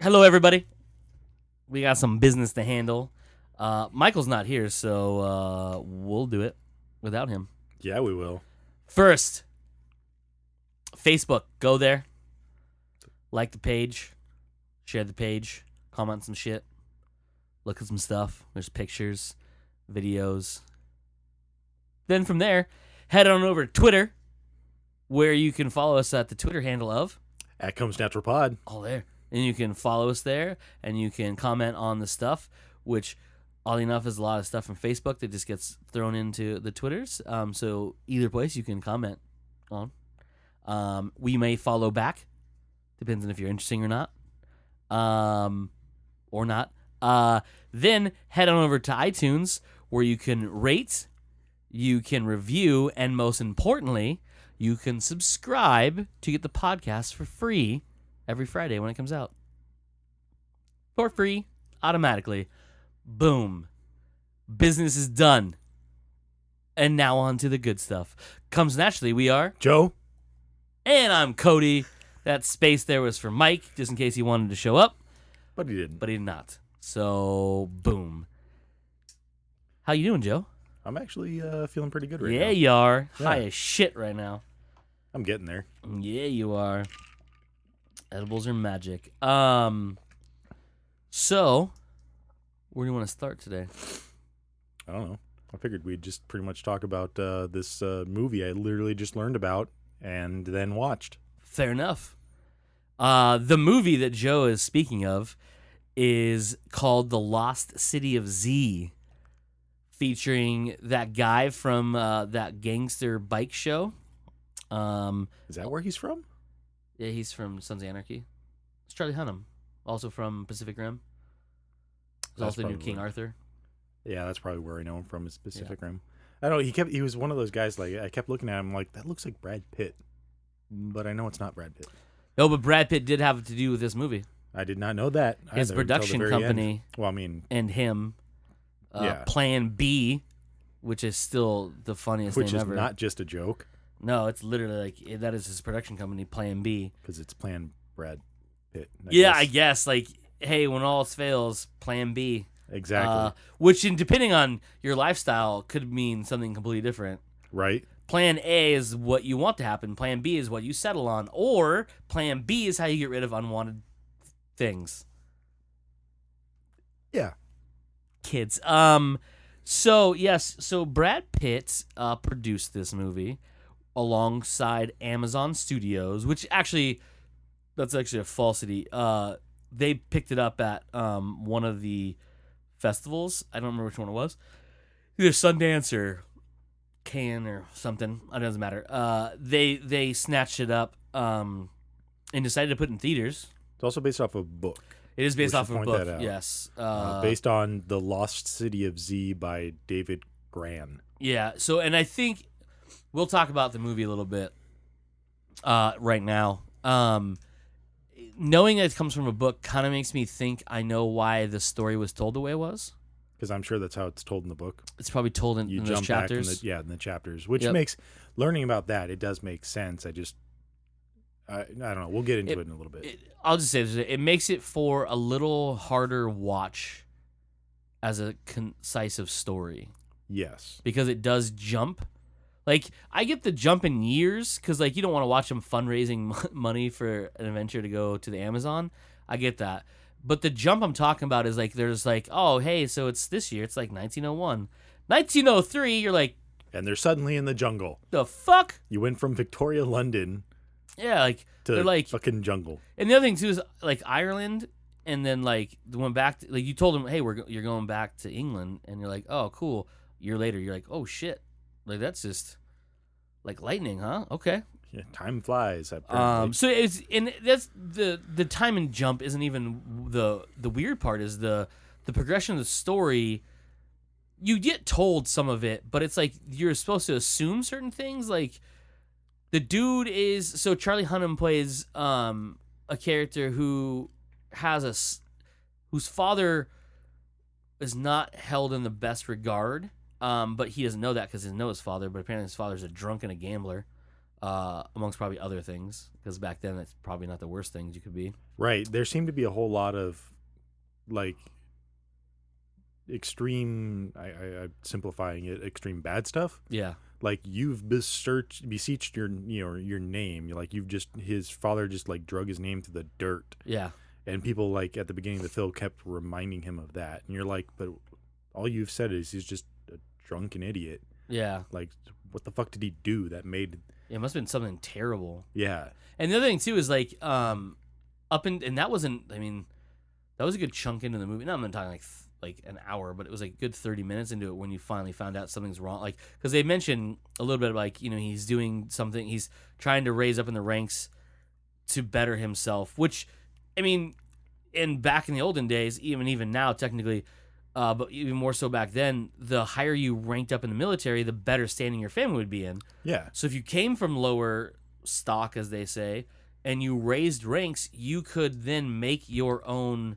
Hello, everybody. We got some business to handle. Michael's not here, so we'll do it without him. Yeah, we will. First, Facebook. Go there. Like the page. Share the page. Comment some shit. Look at some stuff. There's pictures, videos. Then from there, head on over to Twitter, where you can follow us at the Twitter handle of At Comes Natural Pod. all there. And you can follow us there, and you can comment on the stuff, which, oddly enough, is a lot of stuff from Facebook that just gets thrown into the Twitters. So either place you can comment on. We may follow back. Depends on if you're interesting or not. Or not. Then head on over to iTunes, where you can rate, you can review, and most importantly, you can subscribe to get the podcast for free every Friday when it comes out. For free, automatically. Boom. Business is done. And now on to the good stuff. Comes naturally, we are Joe. And I'm Cody. That space there was for Mike, just in case he wanted to show up. But he didn't. But he did not. So, boom. How you doing, Joe? I'm actually feeling pretty good right now. Yeah, you are. Yeah. High as shit right now. I'm getting there. Yeah, you are. Edibles are magic. So, where do you want to start today? I don't know. I figured we'd just pretty much talk about this movie I literally just learned about and then watched. Fair enough. The movie that Joe is speaking of is called The Lost City of Z, featuring that guy from that gangster bike show. Is that where he's from? Yeah, he's from Sons of Anarchy. It's Charlie Hunnam, also from Pacific Rim. He's That's also the new probably King where- Arthur. Yeah, that's probably where I know him from, is Pacific Rim. I don't know, he was one of those guys, like, I kept looking at him like, that looks like Brad Pitt. But I know it's not Brad Pitt. No, but Brad Pitt did have to do with this movie. I did not know that. His either until the production very company end. Well, I mean, and him, Yeah. Plan B, which is still the funniest which name is ever. not just a joke, No, it's literally like that is his production company, Plan B. because it's Plan Brad Pitt. I guess like, hey, when all else fails, Plan B. Exactly. Which, depending on your lifestyle, could mean something completely different. Right? Plan A is what you want to happen. Plan B is what you settle on. Or Plan B is how you get rid of unwanted things. Yeah. Kids. So Brad Pitt produced this movie alongside Amazon Studios, which that's actually a falsity. They picked it up at one of the festivals. I don't remember which one it was. Either Sundance or Cannes or something. It doesn't matter. They snatched it up and decided to put it in theaters. It's also based off of a book. It is based We off should of a point book. that out. Yes. Based on The Lost City of Z by David Gran. Yeah. So, and I think we'll talk about the movie a little bit right now. Knowing that it comes from a book kind of makes me think I know why the story was told the way it was. Because I'm sure that's how it's told in the book. It's probably told in You those jump back chapters. in the chapters, which Yep. makes learning about that. It does make sense. I don't know. We'll get into it in a little bit. I'll just say this, it makes it for a little harder watch as a concisive story Yes. because it does jump. Like, I get the jump in years because, like, you don't want to watch them fundraising money for an adventure to go to the Amazon. I get that. But the jump I'm talking about is, like, there's, like, oh, hey, so it's this year. It's, like, 1901. 1903, you're like, And they're suddenly in the jungle. the fuck? You went from Victoria, London Yeah, like, to they're, like, fucking jungle. and the other thing, too, is, like, Ireland, and then, like, went back to, like, you told them, hey, you're going back to England, and you're like, oh, cool. A year later, you're like, oh, shit. Like, that's just, like, lightning, huh? Okay. Yeah, time flies. Apparently. So it's, and that's the time and jump isn't even the weird part, is the progression of the story. You get told some of it, but it's like you're supposed to assume certain things. Like, the dude is, so Charlie Hunnam plays a character who whose father is not held in the best regard, but he doesn't know that because he doesn't know his father. But apparently his father's a drunk and a gambler. amongst probably other things, because back then that's probably not the worst things you could be. Right. There seemed to be a whole lot of like extreme. I'm simplifying it. Extreme bad stuff. Yeah. Like you've beseeched your your name. Like you've just his father just like drug his name through the dirt. Yeah. And people like at the beginning of the film kept reminding him of that. And you're like, but all you've said is he's just a drunken idiot. Yeah. Like, what the fuck did he do that made? It must have been something terrible. Yeah. And the other thing too is like and that wasn't. I mean, that was a good chunk into the movie. No, I'm not talking like an hour, but it was like a good 30 minutes into it when you finally found out something's wrong. Like, because they mentioned a little bit of like, he's doing something. He's trying to raise up in the ranks to better himself, which, I mean, back in the olden days, even now, technically, but even more so back then, the higher you ranked up in the military, the better standing your family would be in. Yeah. So if you came from lower stock, as they say, and you raised ranks, you could then make your own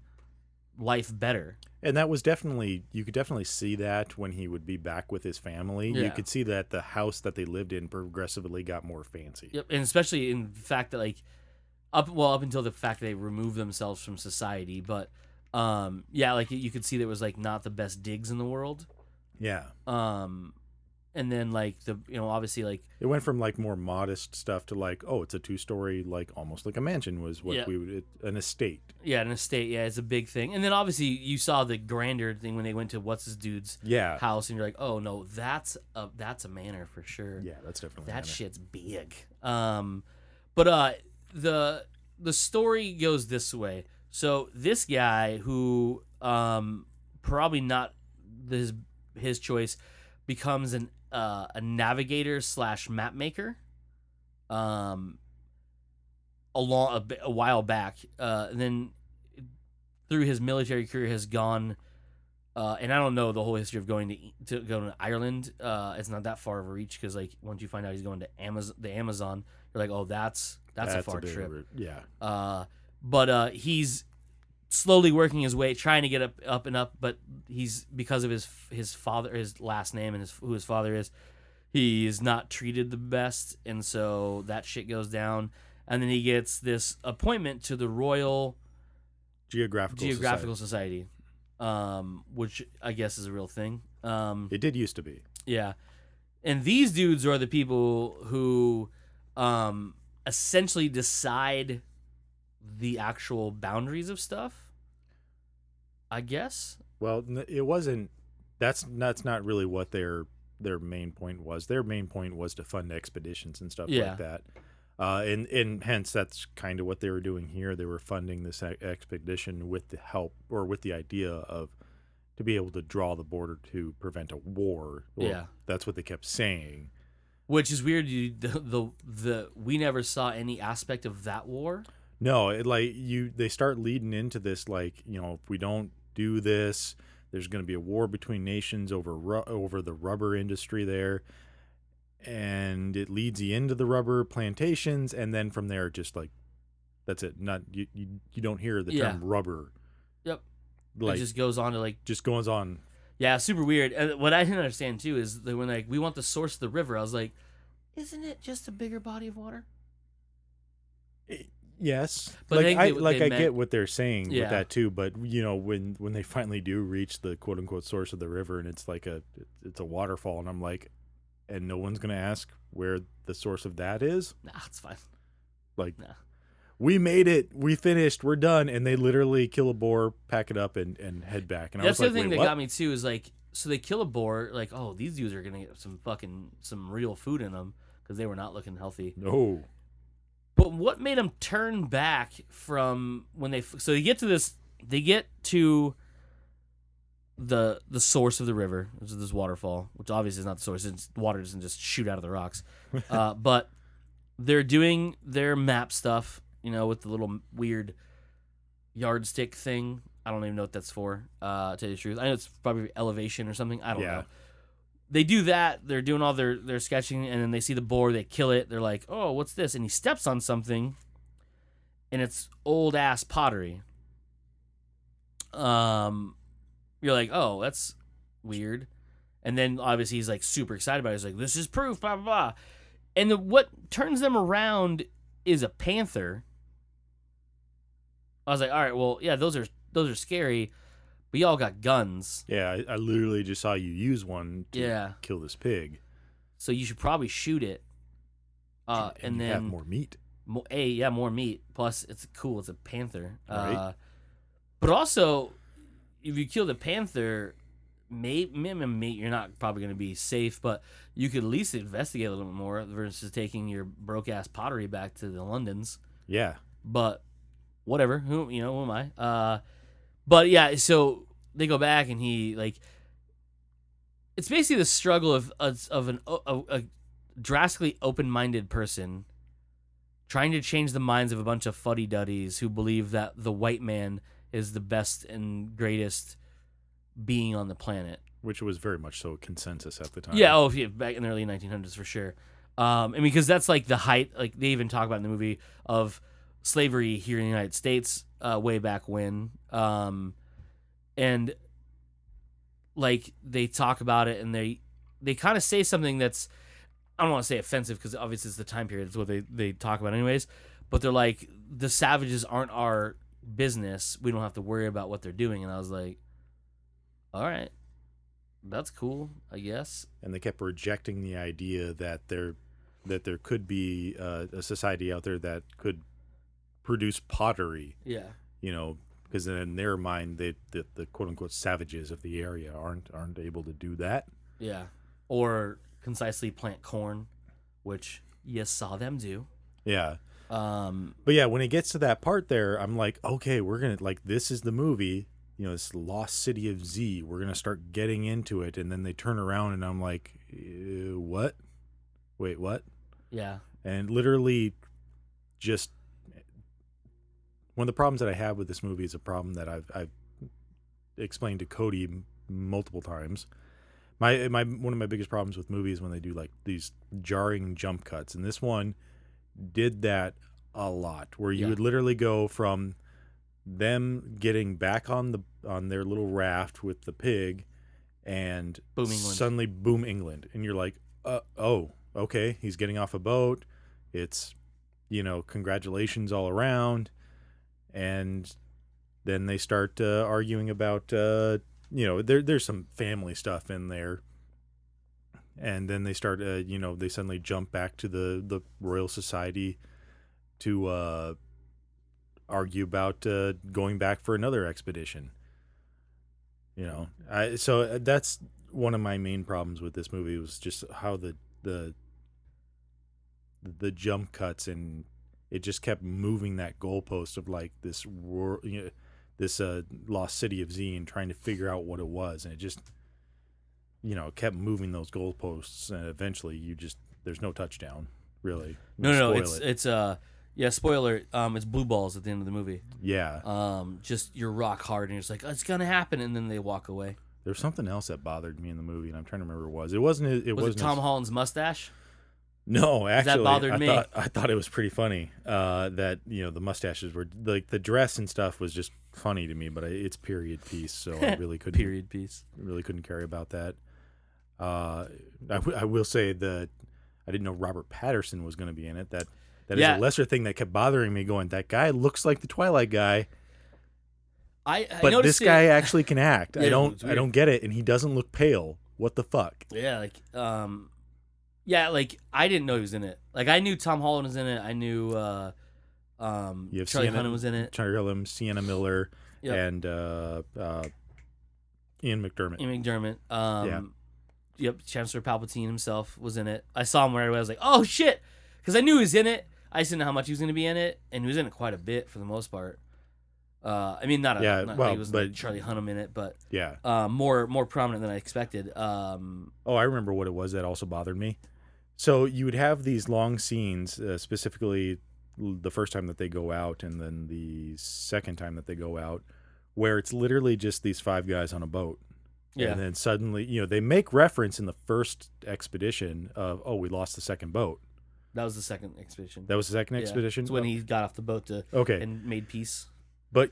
life better. And that was definitely, you could definitely see that when he would be back with his family. Yeah. You could see that the house that they lived in progressively got more fancy. Yep, and especially in the fact that like up until the fact that they removed themselves from society, but yeah, like you could see there was like not the best digs in the world. Yeah. And then like obviously like it went from like more modest stuff to like, oh, it's a 2-story, like almost like a mansion was what we would, an estate. Yeah, an estate. Yeah, it's a big thing. And then obviously you saw the grander thing when they went to what's his dude's house, and you're like, oh no, that's a manor for sure. Yeah, that's definitely that shit's big. But the story goes this way. So this guy who probably not his choice becomes a navigator / map maker a while back, and then through his military career has gone and I don't know the whole history of going to Ireland. It's not that far of a reach, because like once you find out he's going to the Amazon, you're like, oh, that's a far trip. Yeah. But he's slowly working his way, trying to get up and up, but he's, because of his father, his last name, and who his father is, he's not treated the best, and so that shit goes down, and then he gets this appointment to the Royal Geographical Society, which I guess is a real thing. It did used to be. Yeah, and these dudes are the people who essentially decide the actual boundaries of stuff, I guess. Well, it wasn't. That's not really what their main point was. Their main point was to fund expeditions and stuff like that. And hence that's kind of what they were doing here. They were funding this expedition with the help, or with the idea of, to be able to draw the border to prevent a war. That's what they kept saying. Which is weird. We never saw any aspect of that war. No, they start leading into this, like, if we don't do this, there's going to be a war between nations over the rubber industry there, and it leads you into the rubber plantations, and then from there, just like, that's it. Not you don't hear the term rubber. Yep. Like, it just goes on to like just goes on. Yeah, super weird. And what I didn't understand too is that when like we want the source of the river, I was like, isn't it just a bigger body of water? Yes, but I get what they're saying with that too. But when they finally do reach the quote unquote source of the river, and it's like it's a waterfall, and I'm like, and no one's gonna ask where the source of that is. Nah, it's fine. Like, we made it, we finished, we're done, and they literally kill a boar, pack it up, and head back. And that's I was the like, thing that got me too, is like, so they kill a boar, like, oh, these dudes are gonna get some real food in them, because they were not looking healthy. No. But what made them turn back from when they get to this? They get to the source of the river, which is this waterfall, which obviously is not the source. Water doesn't just shoot out of the rocks. But they're doing their map stuff, with the little weird yardstick thing. I don't even know what that's for. To tell you the truth, I know it's probably elevation or something. I don't know. They do that. They're doing all their sketching, and then they see the boar. They kill it. They're like, "Oh, what's this?" And he steps on something, and it's old ass pottery. You're like, "Oh, that's weird," and then obviously he's like super excited about it. He's like, "This is proof." Blah blah blah. And what turns them around is a panther. I was like, all right, well, yeah, those are scary, but y'all got guns. Yeah, I literally just saw you use one to Yeah. kill this pig. So you should probably shoot it. And And you then have more meat. more meat. Plus, it's cool. It's a panther. Right. But also, if you kill the panther, maybe you're not probably going to be safe, but you could at least investigate a little bit more versus taking your broke ass pottery back to the Londons. Yeah. But whatever. Who am I? But yeah, so they go back and he like. It's basically the struggle of a drastically open-minded person trying to change the minds of a bunch of fuddy-duddies who believe that the white man is the best and greatest being on the planet. Which was very much so a consensus at the time. Yeah, back in the early 1900s for sure. And because that's like the height, like they even talk about in the movie of slavery here in the United States way back when. And like they talk about it and they kind of say something that's, I don't want to say offensive because obviously it's the time period. It's what they talk about anyways. But they're like, the savages aren't our business. We don't have to worry about what they're doing. And I was like, all right, that's cool, I guess. And they kept rejecting the idea that there could be a society out there that could produce pottery. Yeah. Because in their mind, the quote unquote savages of the area aren't able to do that. Yeah. Or concisely plant corn, which you saw them do. Yeah. But yeah, when it gets to that part there, I'm like, okay, we're gonna this is the movie. This Lost City of Z. We're gonna start getting into it, and then they turn around, and I'm like, what? Wait, what? Yeah. And literally, just one of the problems that I have with this movie is a problem that I've explained to Cody multiple times. One of my biggest problems with movies when they do like these jarring jump cuts, and this one did that a lot, where you would literally go from them getting back on their little raft with the pig, and boom, England. Suddenly boom, England, and you're like, oh, okay, he's getting off a boat. It's congratulations all around, and then they start arguing about there's some family stuff in there, and then they start they suddenly jump back to the Royal Society to argue about going back for another expedition. So that's one of my main problems with this movie, was just how the jump cuts, and it just kept moving that goalpost of like this this Lost City of Z and trying to figure out what it was, and it just kept moving those goalposts, and eventually there's no touchdown really. No, it's spoiler. It's blue balls at the end of the movie. Yeah. Just you're rock hard, and you're just like, it's gonna happen, and then they walk away. There's something else that bothered me in the movie, and I'm trying to remember what it was. It wasn't Tom Holland's mustache? No, actually, that bothered me. I thought it was pretty funny that the mustaches were like, the dress and stuff was just funny to me, but it's period piece, so I really couldn't period piece. Really couldn't care about that. I will say that I didn't know Robert Pattinson was going to be in it. That is a lesser thing that kept bothering me. Going, that guy looks like the Twilight guy. But this guy actually can act. Yeah, I don't get it, and he doesn't look pale. What the fuck? Yeah, I didn't know he was in it. Like, I knew Tom Holland was in it. I knew Charlie Hunnam was in it. Charlie Hunnam, Sienna Miller, and Ian McDermott. Yep, Chancellor Palpatine himself was in it. I saw him right away. I was like, oh, shit. Because I knew he was in it. I just didn't know how much he was going to be in it. And he was in it quite a bit for the most part. He was like Charlie Hunnam in it, but more prominent than I expected. I remember what it was that also bothered me. So you would have these long scenes, specifically the first time that they go out, and then the second time that they go out, where it's literally just these five guys on a boat. Yeah. And then suddenly, they make reference in the first expedition of, we lost the second boat. That was the second expedition. That was the second expedition? It's when he got off the boat and made peace. But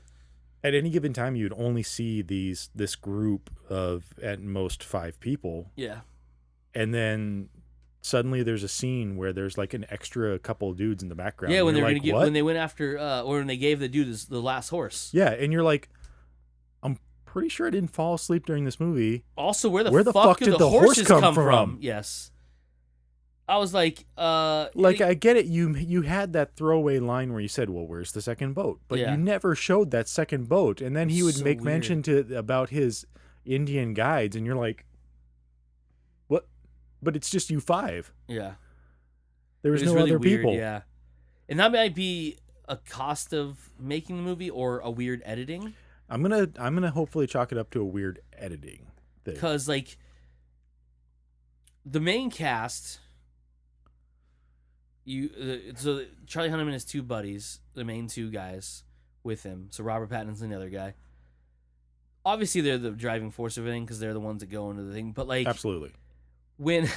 at any given time, you'd only see this group of at most 5 people. Yeah. And then suddenly there's a scene where there's like an extra couple of dudes in the background. Yeah, when you're they're like, gonna get what? when they went after or when they gave the dude the last horse. Yeah, and you're like, I'm pretty sure I didn't fall asleep during this movie. Also, where the fuck did did the horse horses come from? from? Yes. I was like, I get it. You had that throwaway line where you said, "Well, where's the second boat?" But Yeah. you never showed that second boat. And then he would So make weird. mention about his Indian guides, and you're like, "What?" But it's just you five. yeah. There was It no really other weird, people. Yeah, and that might be a cost of making the movie or a weird editing. I'm gonna hopefully chalk it up to a weird editing thing. Because like the main cast, so Charlie Hunnam and his two buddies, the main two guys with him. So Robert Pattinson's the other guy. Obviously, they're the driving force of everything because they're the ones that go into the thing. But like, Absolutely. when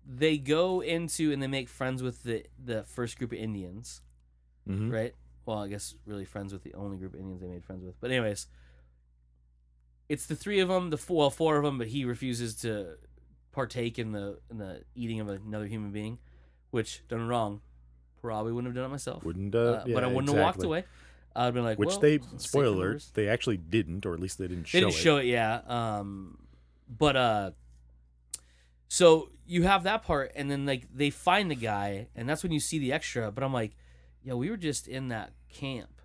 they go into and they make friends with the first group of Indians, Mm-hmm. right? Well, I guess really friends with the only group of Indians they made friends with. But anyways, it's the three of them, four of them, but he refuses to partake in the eating of another human being, which, don't get me wrong, probably wouldn't have done it myself. Wouldn't but I wouldn't have walked away. I'd been like, Which well, they, safe spoiler for alert, numbers. they actually didn't, or at least they didn't show They didn't it. show it, yeah. But so you have that part, and then like they find the guy, and that's when you see the extra. But I'm like, yeah, we were just in that camp,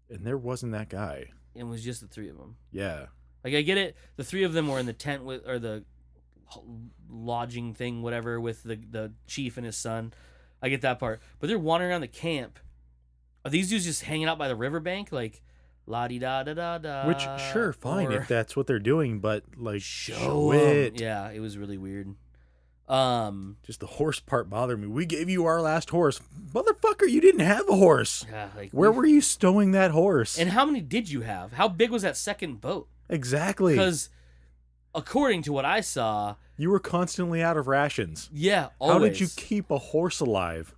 And there wasn't that guy. and it was just the three of them. Yeah. Like I get it, the three of them were in the tent with, or the lodging thing, whatever, with the chief and his son. I get that part, but they're wandering around the camp. Are these dudes just hanging out by the riverbank, like la di da da da da? Which, sure, fine, or if that's what they're doing, but like, show it. Yeah, it was really weird. Just the horse part bothered me. We gave you our last horse. Motherfucker, you didn't have a horse. Yeah, like Where were you stowing that horse? And how many did you have? How big was that second boat? Exactly. Because according to what I saw, you were constantly out of rations. yeah, always. How did you keep a horse alive?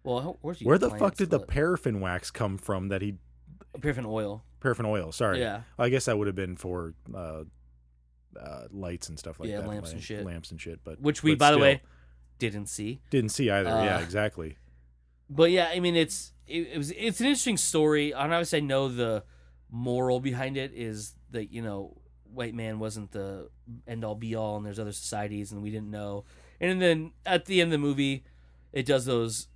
Well, where's Where the fuck did the paraffin wax come from that he... paraffin oil? Paraffin oil, sorry. Yeah. I guess that would have been for lights and stuff like that. Lamps and shit. Lamps and shit. But Which we, but by the still, way, didn't see. didn't see either. Yeah, exactly. But yeah, I mean, it's an interesting story. And obviously, I know the moral behind it is that, you know, white man wasn't the end all be all, and there's other societies, and we didn't know. And then at the end of the movie, it does those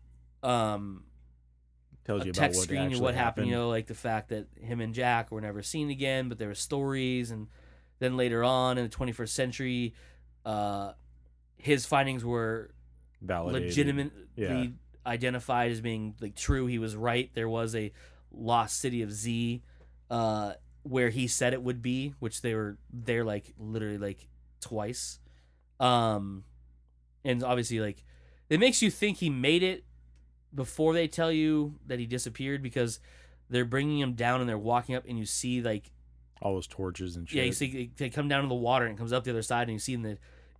Tells you about text what screen actually and what happened. happened. You know, like the fact that him and Jack were never seen again, but there were stories, and then later on in the 21st century, his findings were Validated. legitimately identified as being like true. He was right. There was a lost city of Z, where he said it would be, which they were there like literally like twice. And obviously like it makes you think he made it before they tell you that he disappeared, because they're bringing him down and they're walking up and you see like all those torches and shit. yeah, you see they come down to the water and it comes up the other side, and you see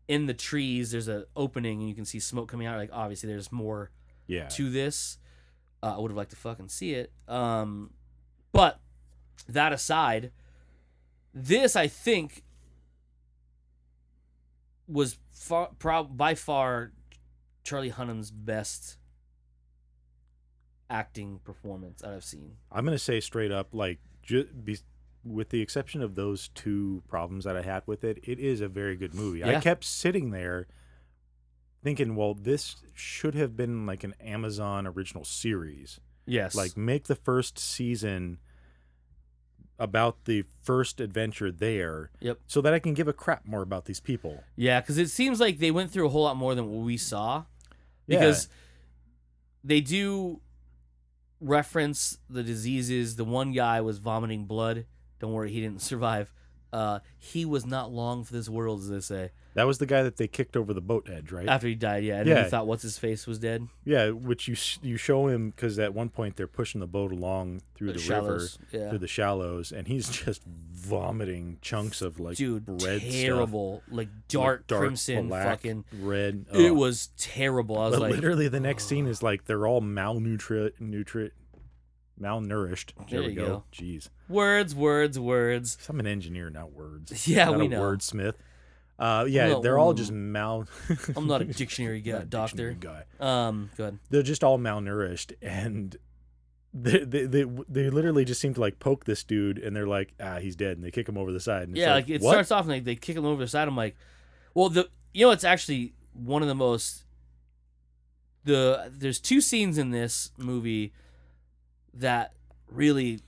in the trees there's an opening and you can see smoke coming out. Like obviously there's more to this. I would have liked to fucking see it. But that aside, this I think was by far Charlie Hunnam's best acting performance that I've seen. I'm gonna say straight up, like, with the exception of those two problems that I had with it, it is a very good movie. Yeah. I kept sitting there thinking, well, this should have been like an Amazon original series. Yes. Like, make the first season about the first adventure there. Yep. So that I can give a crap more about these people. Yeah, because it seems like they went through a whole lot more than what we saw. Because they do reference the diseases. The one guy was vomiting blood. Don't worry, he didn't survive. He was not long for this world, as they say. That was the guy that they kicked over the boat edge, right? After he died, yeah. And then he thought what's his face was dead. Yeah, which you show him because at one point they're pushing the boat along through the shallows, river, through the shallows, and he's just vomiting chunks of like red terrible, stuff. like dark crimson, black, fucking red. It was terrible. I was but like, literally the next scene is like they're all malnourished. There you we go. Jeez. Words. I'm an engineer, not words. Yeah, not we a know. wordsmith. Yeah, not they're all one just of I'm not a dictionary guy, not a doctor. dictionary guy. Go ahead. They're just all malnourished, and they literally just seem to like poke this dude, and they're like, he's dead, and they kick him over the side. And Yeah, it's like it what? starts off and they kick him over the side. I'm like, well, it's actually one of the most there's two scenes in this movie that really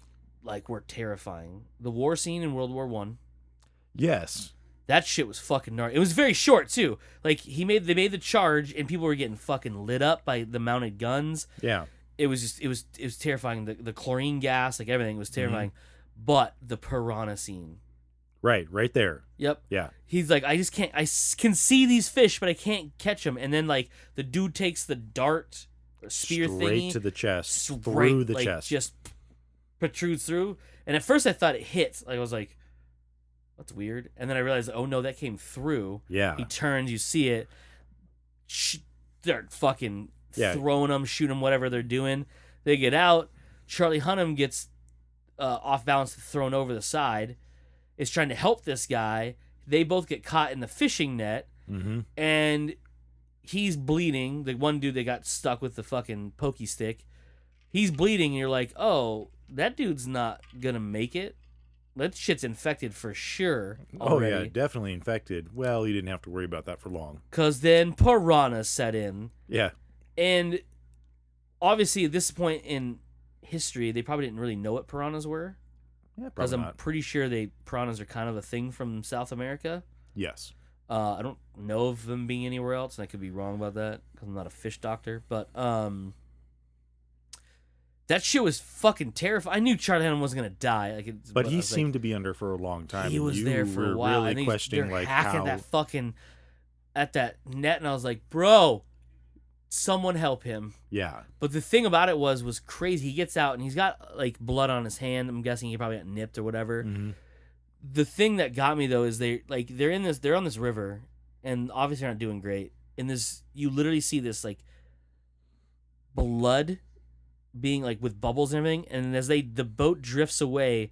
like were terrifying. The war scene in World War One. Yes. That shit was fucking gnarly. It was very short too. Like they made the charge and people were getting fucking lit up by the mounted guns. Yeah. It was terrifying. The chlorine gas, like everything was terrifying. But the piranha scene. Right there. Yep. Yeah. He's like, I can see these fish, but I can't catch them. And then like the dude takes the dart or spear straight thingy to the chest, straight, through the like, chest, just protrudes through. And at first I thought it hit. Like I was like, that's weird. And then I realized, oh no, that came through. Yeah. He turns, you see it. They're fucking Yeah. throwing them, shooting them, whatever they're doing. They get out. Charlie Hunnam gets off balance, thrown over the side. Is trying to help this guy. They both get caught in the fishing net, and he's bleeding. The one dude that got stuck with the fucking pokey stick, he's bleeding, and you're like, oh, that dude's not gonna make it. That shit's infected for sure already. Oh yeah, definitely infected. Well, you didn't have to worry about that for long. Because then piranhas set in. Yeah. And obviously at this point in history, they probably didn't really know what piranhas were. Yeah, because probably I'm not. pretty sure piranhas are kind of a thing from South America. Yes. I don't know of them being anywhere else, and I could be wrong about that because I'm not a fish doctor. But that shit was fucking terrifying. I knew Charlie Hunnam wasn't gonna die. But he seemed to be under for a long time. He was there for a while. Really and questioning they're like hacking how that fucking at that net, and I was like, bro, someone help him. Yeah. But the thing about it was crazy. He gets out and he's got like blood on his hand. I'm guessing he probably got nipped or whatever. The thing that got me though is they're on this river, and obviously they're not doing great. And you literally see this like blood being like with bubbles and everything, and as the boat drifts away,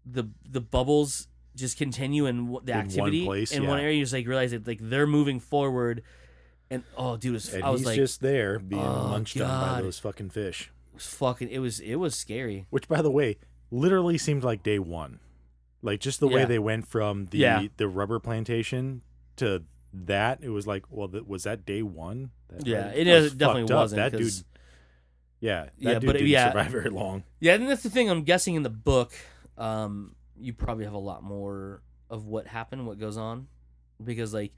the bubbles just continue in the activity one place, in one area. You just like realize that like they're moving forward. And oh, dude, I was he's like, just there being munched on by God. those fucking fish. It was scary. Which, by the way, literally seemed like day one. Like just the way they went from the rubber plantation to that, it was like, well, was that day one? It definitely wasn't. That dude. Yeah, that dude didn't survive very long. Yeah, and that's the thing. I'm guessing in the book, you probably have a lot more of what happened, what goes on, because like.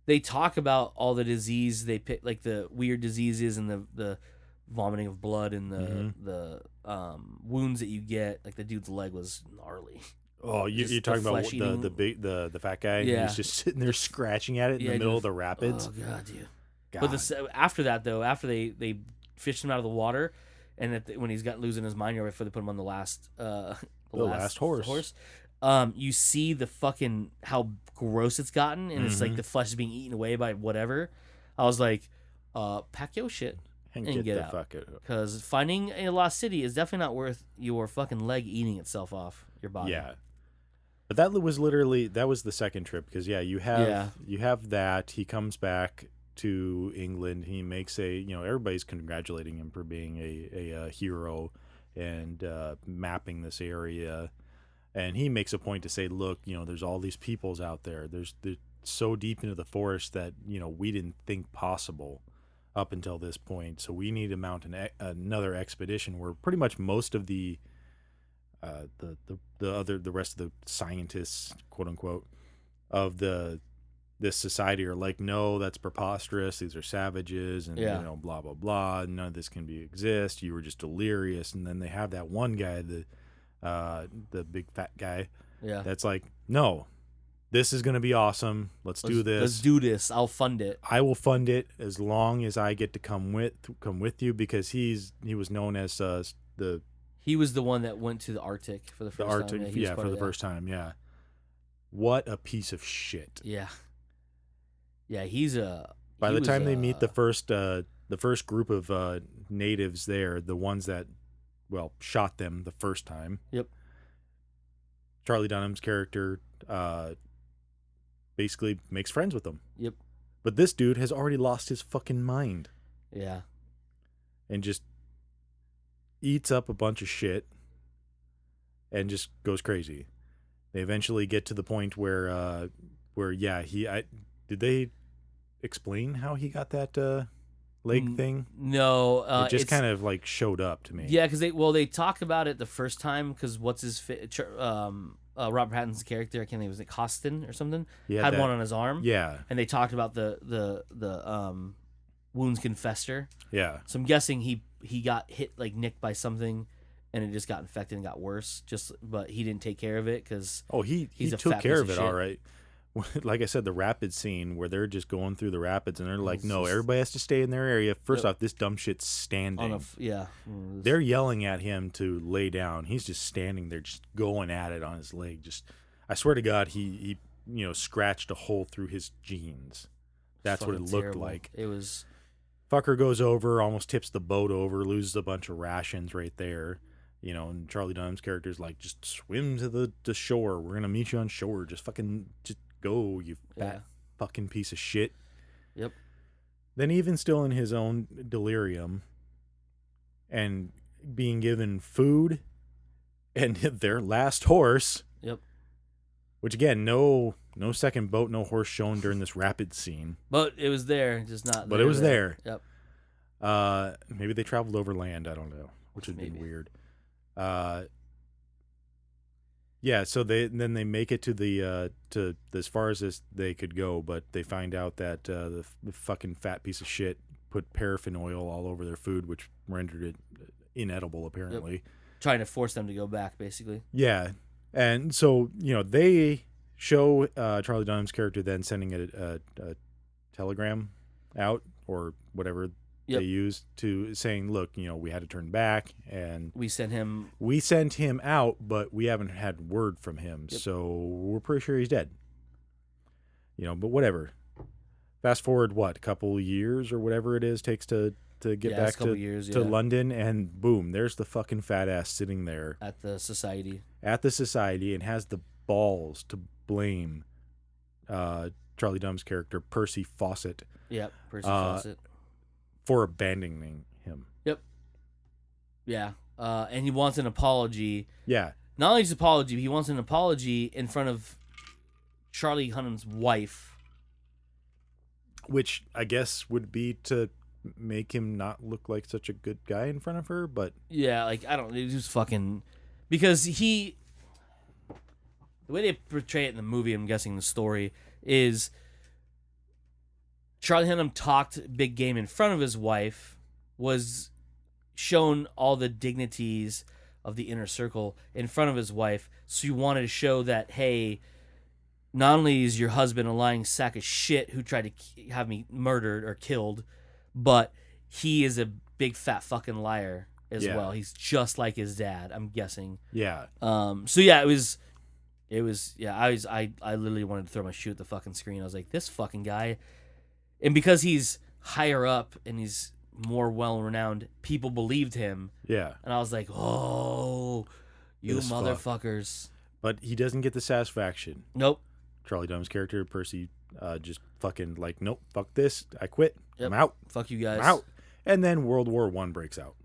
They talk about all the disease they pick, like the weird diseases and the vomiting of blood and the wounds that you get. Like the dude's leg was gnarly. Oh, you're talking about the fat guy? Yeah, he's just sitting there scratching at it in the middle of the rapids. Oh god, dude. God. But after that though, after they fished him out of the water, and when he's losing his mind, before they put him on the last last horse. You see the fucking how gross it's gotten, and it's like the flesh is being eaten away by whatever. I was like, pack your shit and get out. Because finding a lost city is definitely not worth your fucking leg eating itself off your body. Yeah. But that was the second trip, because you have that. He comes back to England. He makes everybody's congratulating him for being a hero and mapping this area. And he makes a point to say, look, there's all these peoples out there. They're so deep into the forest that, we didn't think possible up until this point. So we need to mount another expedition where pretty much most of the rest of the scientists, quote unquote, of this society are like, no, that's preposterous. These are savages, and blah blah blah. None of this can exist. You were just delirious. And then they have that one guy, the big fat guy, that's like, no, this is gonna be awesome. Let's do this. Let's do this. I'll fund it. I will fund it as long as I get to come with you, because he was known as he was the one that went to the Arctic for the first time. For the first time. Yeah. What a piece of shit. Yeah. Yeah, by the time they meet the first group of natives there, the ones that shot them the first time. Yep. Charlie Dunham's character basically makes friends with them. Yep. But this dude has already lost his fucking mind Yeah. and just eats up a bunch of shit and just goes crazy. They eventually get to the point where did they explain how he got that leg thing? No, It just it's kind of like showed up to me. yeah, because they talked about it the first time because what's his Robert Pattinson's character, I can't think, was it Costin or something, had that, one on his arm. Yeah. And they talked about the wounds can fester. Yeah. So I'm guessing he got hit, like nicked by something, and it just got infected and got worse. But he didn't take care of it because he he's a took fat care piece of it shit. all right. Like I said, the rapid scene where they're just going through the rapids and they're like, no, everybody has to stay in their area. First off, this dumb shit's standing. They're yelling at him to lay down. He's just standing there, just going at it on his leg. Just, I swear to God, he scratched a hole through his jeans. That's what it looked terrible. like. It was. Fucker goes over, almost tips the boat over, loses a bunch of rations right there. And Charlie Dunham's character's like, just swim to the shore. We're gonna meet you on shore. Just go, you fat fucking piece of shit. Yep. Then even still in his own delirium and being given food and their last horse. Yep. Which again, no second boat, no horse shown during this rapid scene. But it was there, just not. But it was there. Yep. Maybe they traveled over land. I don't know, which would be weird. Yeah, so they make it to the to as far as they could go, but they find out that the fucking fat piece of shit put paraffin oil all over their food, which rendered it inedible apparently. Yep. Trying to force them to go back, basically. Yeah, and so they show Charlie Dunham's character then sending a telegram out or whatever they used to saying, look, we had to turn back and we sent him out, but we haven't had word from him. Yep. So we're pretty sure he's dead. But whatever. Fast forward, a couple years or whatever it is takes to get back to London, and boom, there's the fucking fat ass sitting there at the society and has the balls to blame Charlie Dunham's character, Percy Fawcett. Yep, Percy Fawcett. For abandoning him. Yep. Yeah. And he wants an apology. Yeah. Not only his apology, but he wants an apology in front of Charlie Hunnam's wife. Which I guess would be to make him not look like such a good guy in front of her, but... Yeah, it was fucking... Because the way they portray it in the movie, I'm guessing the story, is... Charlie Hunnam talked big game in front of his wife, was shown all the dignities of the inner circle in front of his wife, so you wanted to show that, hey, not only is your husband a lying sack of shit who tried to have me murdered or killed, but he is a big fat fucking liar as well. He's just like his dad, I'm guessing. Yeah. So yeah, it was I literally wanted to throw my shoe at the fucking screen. I was like, this fucking guy. And because he's higher up and he's more well-renowned, people believed him. Yeah. And I was like, oh, you this motherfuckers. Fuck. But he doesn't get the satisfaction. Nope. Charlie Dunham's character, Percy, just fucking like, nope, fuck this. I quit. Yep. I'm out. Fuck you guys. I'm out. And then World War I breaks out.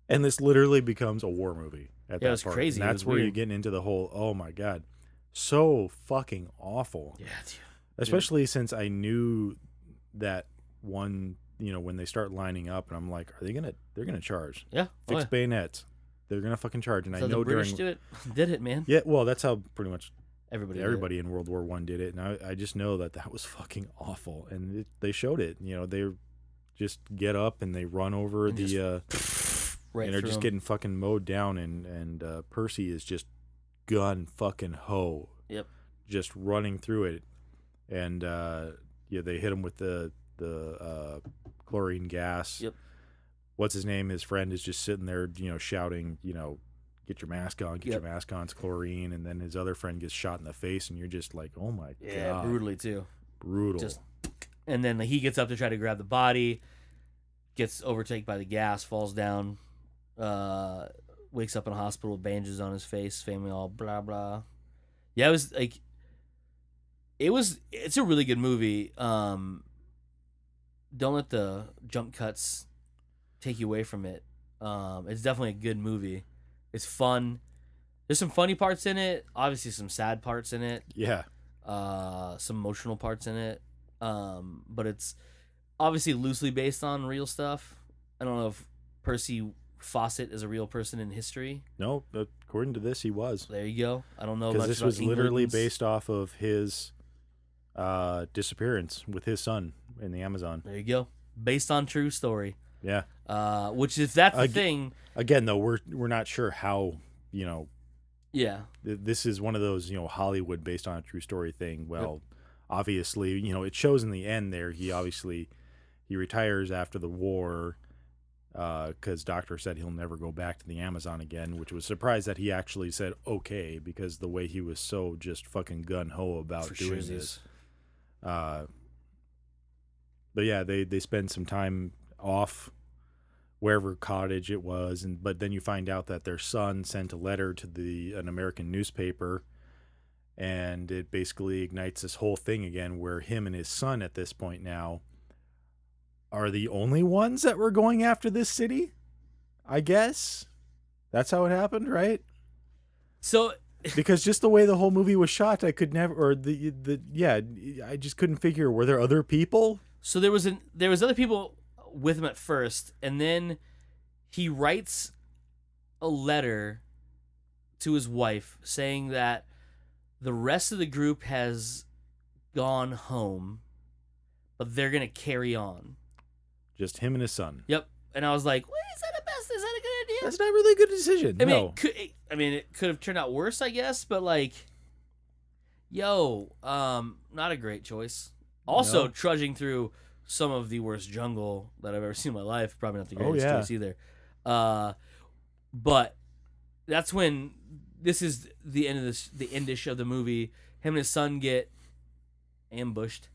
And this literally becomes a war movie at that was part. crazy. And that's where you're getting into the whole, oh my God, so fucking awful. Yeah, dude. Especially since I knew that one, when they start lining up, and I'm like, they're gonna charge. Yeah. Fixed bayonets. They're gonna fucking charge. And so I know the British did it, man. Yeah, well, that's how pretty much everybody in World War I did it. And I just know that was fucking awful. And they showed it. They just get up and they run over and right, and they're just getting fucking mowed down. And Percy is just gun fucking hoe. Yep. Just running through it. And they hit him with the chlorine gas. Yep. What's his name? His friend is just sitting there, shouting, get your mask on, get your mask on, it's chlorine. And then his other friend gets shot in the face, and you're just like, oh my God. Yeah, brutally too. Brutal. And then he gets up to try to grab the body, gets overtaken by the gas, falls down, wakes up in a hospital, bandages on his face, family all blah, blah. Yeah, it was like... It's a really good movie. Don't let the jump cuts take you away from it. It's definitely a good movie. It's fun. There's some funny parts in it. Obviously, some sad parts in it. Yeah. Some emotional parts in it. But it's obviously loosely based on real stuff. I don't know if Percy Fawcett is a real person in history. No, according to this, he was. There you go. I don't know much because this about was literally England's- based off of his disappearance with his son in the Amazon. There you go. Based on true story. Yeah. Which if that's the thing. Again, though, we're not sure how, Yeah. This is one of those, Hollywood based on a true story thing. Well, obviously, it shows in the end there. He retires after the war because doctor said he'll never go back to the Amazon again, which was surprised that he actually said okay, because the way he was so just fucking gun-ho about doing this. But yeah, they spend some time off wherever cottage it was, but then you find out that their son sent a letter to an American newspaper, and it basically ignites this whole thing again where him and his son at this point now are the only ones that were going after this city, I guess. That's how it happened, right? So because just the way the whole movie was shot, I could never, or I just couldn't figure, were there other people? So there was other people with him at first, and then he writes a letter to his wife saying that the rest of the group has gone home, but they're gonna carry on. Just him and his son. Yep. And I was like, "What is that a best? Is that a good idea?" That's not really a good decision. I mean, No. it could have turned out worse, I guess, but not a great choice. Also, trudging through some of the worst jungle that I've ever seen in my life. Probably not the greatest choice either. But that's when this is the end of the endish of the movie. Him and his son get ambushed.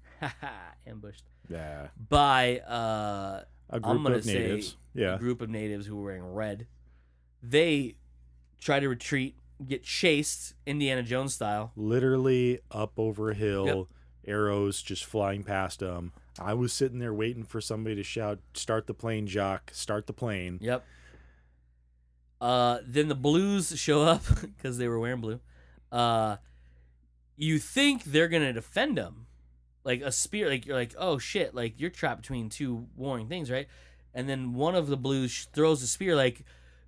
Ambushed. Yeah. By a group of natives. A group of natives who were wearing red. They try to retreat, get chased, Indiana Jones style. Literally up over a hill, arrows just flying past them. I was sitting there waiting for somebody to shout, "Start the plane, Jacques! Start the plane!" Yep. Then the blues show up because they were wearing blue. You think they're gonna defend them, like a spear. Like you're like, oh shit! Like you're trapped between two warring things, right? And then one of the blues throws a spear, like,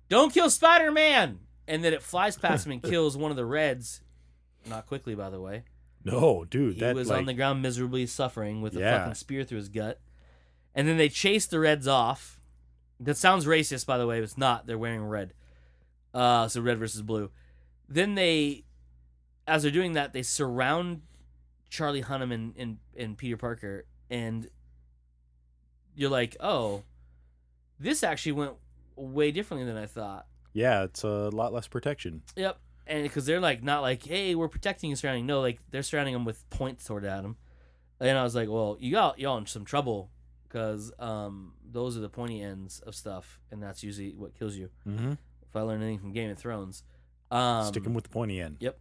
"Don't kill Spider-Man!" And then it flies past him and kills one of the reds. Not quickly, by the way. No, dude. He was on the ground miserably suffering with a fucking spear through his gut. And then they chase the reds off. That sounds racist, by the way. It's not. They're wearing red. So red versus blue. Then as they're doing that, they surround Charlie Hunnam and Peter Parker. And you're like, oh, this actually went way differently than I thought. Yeah, it's a lot less protection. Yep. And because they're like, not like, hey, we're protecting you surrounding. No, like they're surrounding them with points toward at them. And I was like, well, y'all in some trouble because those are the pointy ends of stuff, and that's usually what kills you. Mm-hmm. If I learn anything from Game of Thrones, sticking with the pointy end. Yep.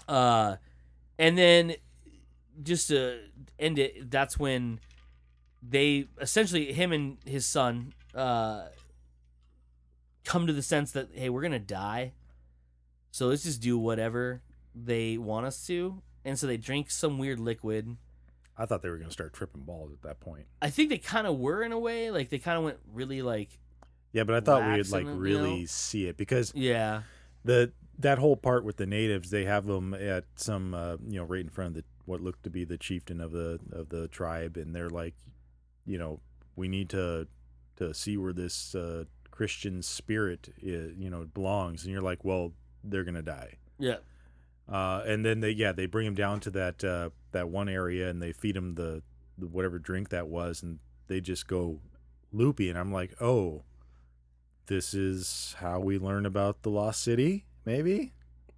And then just to end it, that's when they essentially, him and his son, come to the sense that, hey, we're gonna die. So let's just do whatever they want us to. And so they drink some weird liquid. I thought they were going to start tripping balls at that point. I think they kind of were in a way. Like, they kind of went really, Yeah, but I thought we would, really see it. Because that whole part with the natives, they have them at some, right in front of what looked to be the chieftain of the tribe. And they're like, we need to see where this Christian spirit belongs. And you're like, well, they're gonna die. Yeah. And then they bring him down to that one area, and they feed him the whatever drink that was, and they just go loopy. And I'm like, oh, this is how we learn about the Lost City, maybe.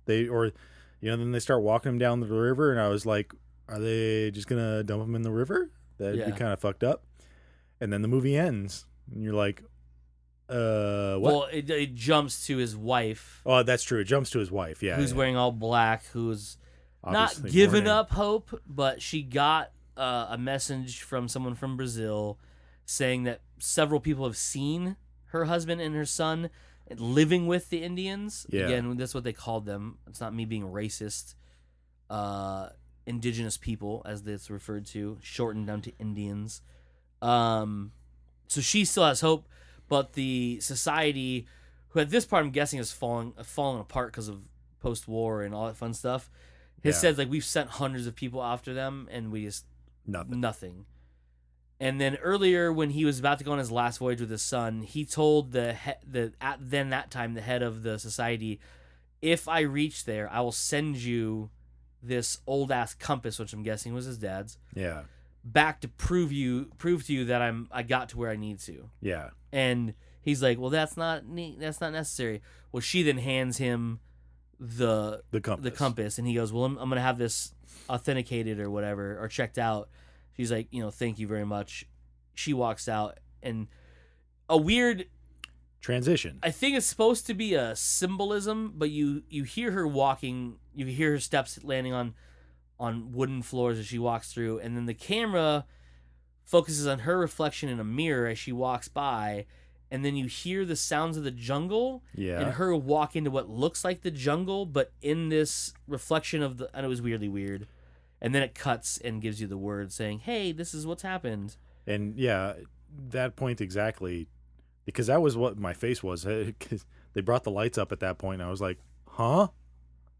Then they start walking him down the river, and I was like, are they just gonna dump him in the river? That'd be kind of fucked up. And then the movie ends, and you're like, what? Well, it jumps to his wife. Oh, that's true. It jumps to his wife. Yeah, who's wearing all black. Who's obviously giving mourning. up hope, but she got a message from someone from Brazil saying that several people have seen her husband and her son living with the Indians. Yeah. Again, that's what they called them. It's not me being racist. Indigenous people, as it's referred to, shortened down to Indians. So she still has hope, but the society, who at this part I'm guessing is falling apart because of post-war and all that fun stuff, has said like we've sent hundreds of people after them and we just nothing. And then earlier when he was about to go on his last voyage with his son, he told the head of the society, if I reach there, I will send you this old ass compass, which I'm guessing was his dad's. Yeah. Back to prove to you that I got to where I need to. Yeah. And he's like, well, that's not necessary. Well, she then hands him the compass, and he goes, well, I'm gonna have this authenticated or whatever, or checked out. She's like, thank you very much. She walks out, and a weird transition. I think it's supposed to be a symbolism, but you hear her walking, you hear her steps landing on wooden floors as she walks through, and then the camera focuses on her reflection in a mirror as she walks by, and then you hear the sounds of the jungle, and her walk into what looks like the jungle, but in this reflection of and it was weirdly weird. And then it cuts and gives you the word saying, hey, this is what's happened. And yeah, that point exactly, because that was what my face was. Cause they brought the lights up at that point, and I was like, huh?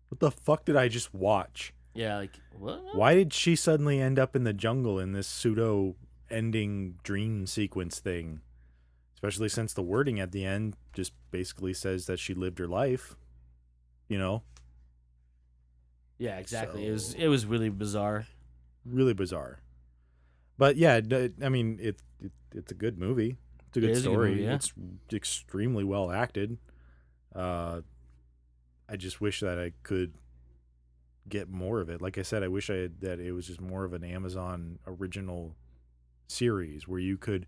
What the fuck did I just watch? Yeah, like, what? Why did she suddenly end up in the jungle in this pseudo-ending dream sequence thing? Especially since the wording at the end just basically says that she lived her life, Yeah, exactly. So, it was really bizarre. Really bizarre. But yeah, I mean, it's a good movie. It's a good story. A good movie, yeah. It's extremely well acted. I just wish that I could get more of it. Like I said, I wish that it was just more of an Amazon original series where you could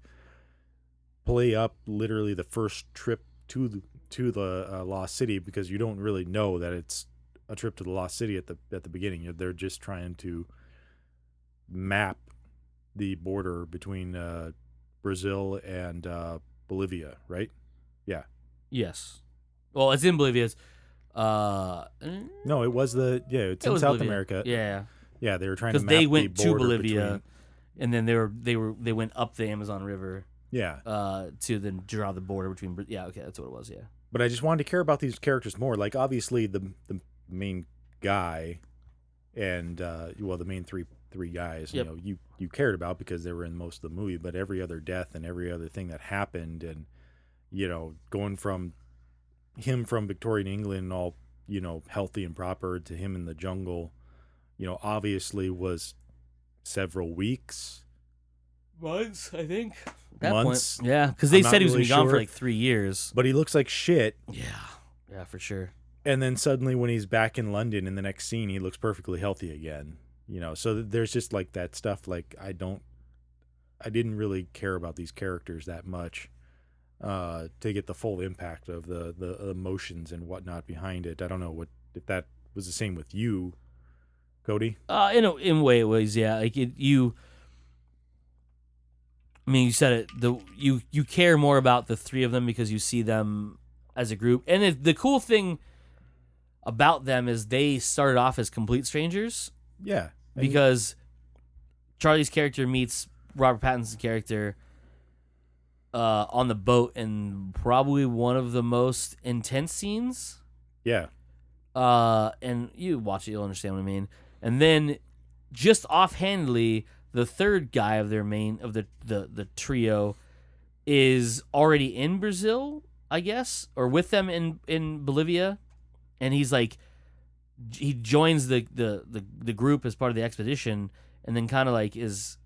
play up literally the first trip to the Lost City, because you don't really know that it's a trip to the Lost City at the beginning. They're just trying to map the border between Brazil and Bolivia, right? Yeah. Yes. Well, it's in Bolivia. No, it was it's in South Bolivia. America. Yeah. Yeah, they were trying to map they went the to border Bolivia, and then they went up the Amazon River. Yeah. To then draw the border between. Yeah. Okay, that's what it was. Yeah. But I just wanted to care about these characters more. Like, obviously the main guy and the main three guys, yep. you cared about because they were in most of the movie, but every other death and every other thing that happened, and going from him from Victorian England all healthy and proper to him in the jungle, obviously was several weeks, months, I think. Months. Point. Yeah, because they said he was really gonna be gone for like 3 years. But he looks like shit. Yeah, for sure. And then suddenly when he's back in London in the next scene, he looks perfectly healthy again. So there's just like that stuff. Like I didn't really care about these characters that much to get the full impact of the emotions and whatnot behind it. I don't know if that was the same with you, Cody. In ways, yeah. Like you said it. You care more about the three of them because you see them as a group, and the cool thing about them is they started off as complete strangers. Yeah, because Charlie's character meets Robert Pattinson's character on the boat in probably one of the most intense scenes. Yeah. And you watch it, you'll understand what I mean. And then, just offhandedly, the third guy of the trio is already in Brazil, I guess, or with them in Bolivia, and he's like, he joins the group as part of the expedition, and then kind of like is,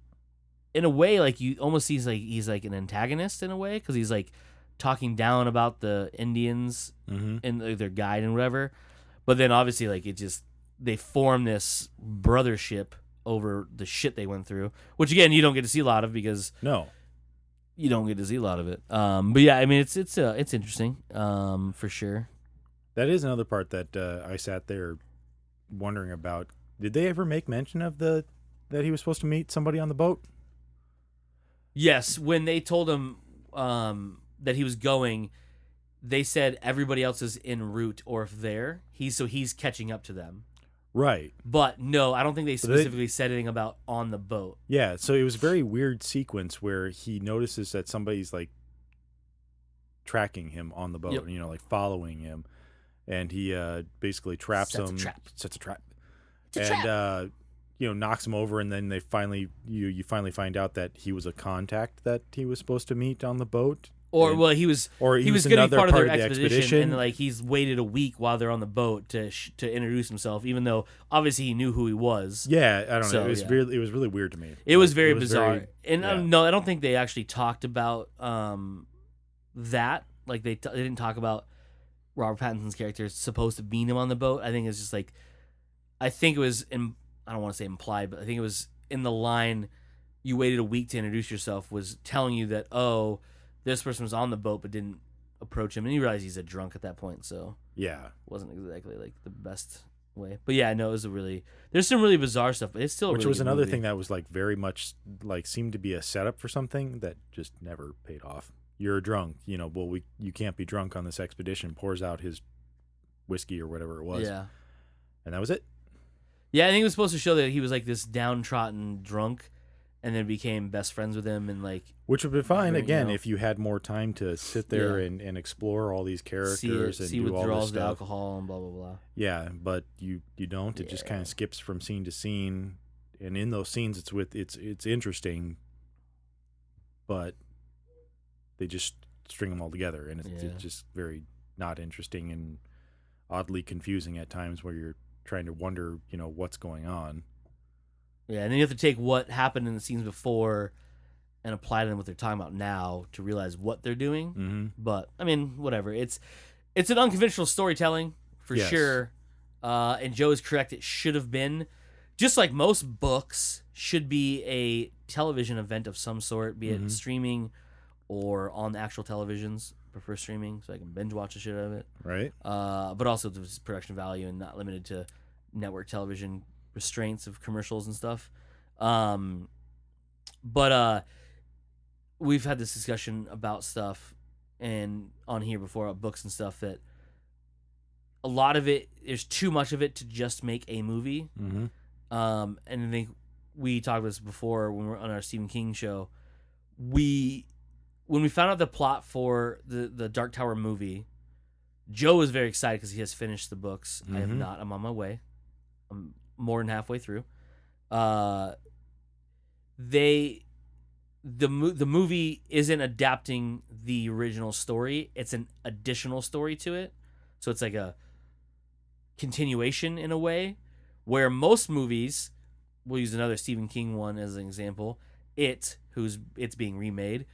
in a way, like you almost see he's like an antagonist in a way, because he's like talking down about the Indians and their guide and whatever. But then obviously like they form this brothership over the shit they went through, which again you don't get to see a lot of because you don't get to see a lot of it. But yeah, I mean it's interesting for sure. That is another part that I sat there wondering about, Did they ever make mention of that he was supposed to meet somebody on the boat? Yes, when they told him that he was going, they said everybody else is en route or if they're he's catching up to them. Right. But no, I don't think they specifically said anything about on the boat. Yeah, so it was a very weird sequence where he notices that somebody's like tracking him on the boat, Yep. like following him, and he basically traps him. Sets a trap. And knocks him over, and then they finally you finally find out that he was a contact that he was supposed to meet on the boat. He was going to be part of their expedition, and like he's waited a week while they're on the boat to introduce himself, even though obviously he knew who he was. Yeah, I don't know. It was really weird to me. It was very bizarre, no, I don't think they actually talked about that. Like they didn't talk about Robert Pattinson's character is supposed to meet him on the boat. I think it's just like, I think it was I don't want to say implied, but I think it was in the line, you waited a week to introduce yourself, was telling you that, oh, this person was on the boat but didn't approach him, and you realize he's a drunk at that point, so yeah, it wasn't exactly like the best way. But yeah, no, it was there's some really bizarre stuff, but it's still which really was another movie. thing that was like very much like seemed to be a setup for something that just never paid off. You're drunk, you can't be drunk on this expedition. Pours out his whiskey or whatever it was, yeah, and that was it. Yeah, I think it was supposed to show that he was like this downtrodden drunk, and then became best friends with him, and like, which would be fine again if you had more time to sit there and explore all these characters and see do all withdrawals this stuff. to alcohol and blah blah blah. Yeah, but you don't. It just kind of skips from scene to scene, and in those scenes, it's interesting, but they just string them all together, and it's just very not interesting and oddly confusing at times, where you're trying to wonder, what's going on. Yeah, and then you have to take what happened in the scenes before and apply to them what they're talking about now to realize what they're doing. Mm-hmm. But I mean, whatever. It's an unconventional storytelling for sure. And Joe is correct. It should have been, just like most books, should be a television event of some sort, be it streaming or on actual televisions. Prefer streaming so I can binge watch the shit out of it. Right. But also the production value and not limited to network television restraints of commercials and stuff. But we've had this discussion about stuff and on here before about books and stuff, that a lot of it, there's too much of it to just make a movie. Mm-hmm. And I think we talked about this before when we were on our Stephen King show. When we found out the plot for the Dark Tower movie, Joe was very excited because he has finished the books. Mm-hmm. I have not. I'm on my way. I'm more than halfway through. The movie isn't adapting the original story. It's an additional story to it. So it's like a continuation in a way, where most movies, we'll use another Stephen King one as an example, it's being remade.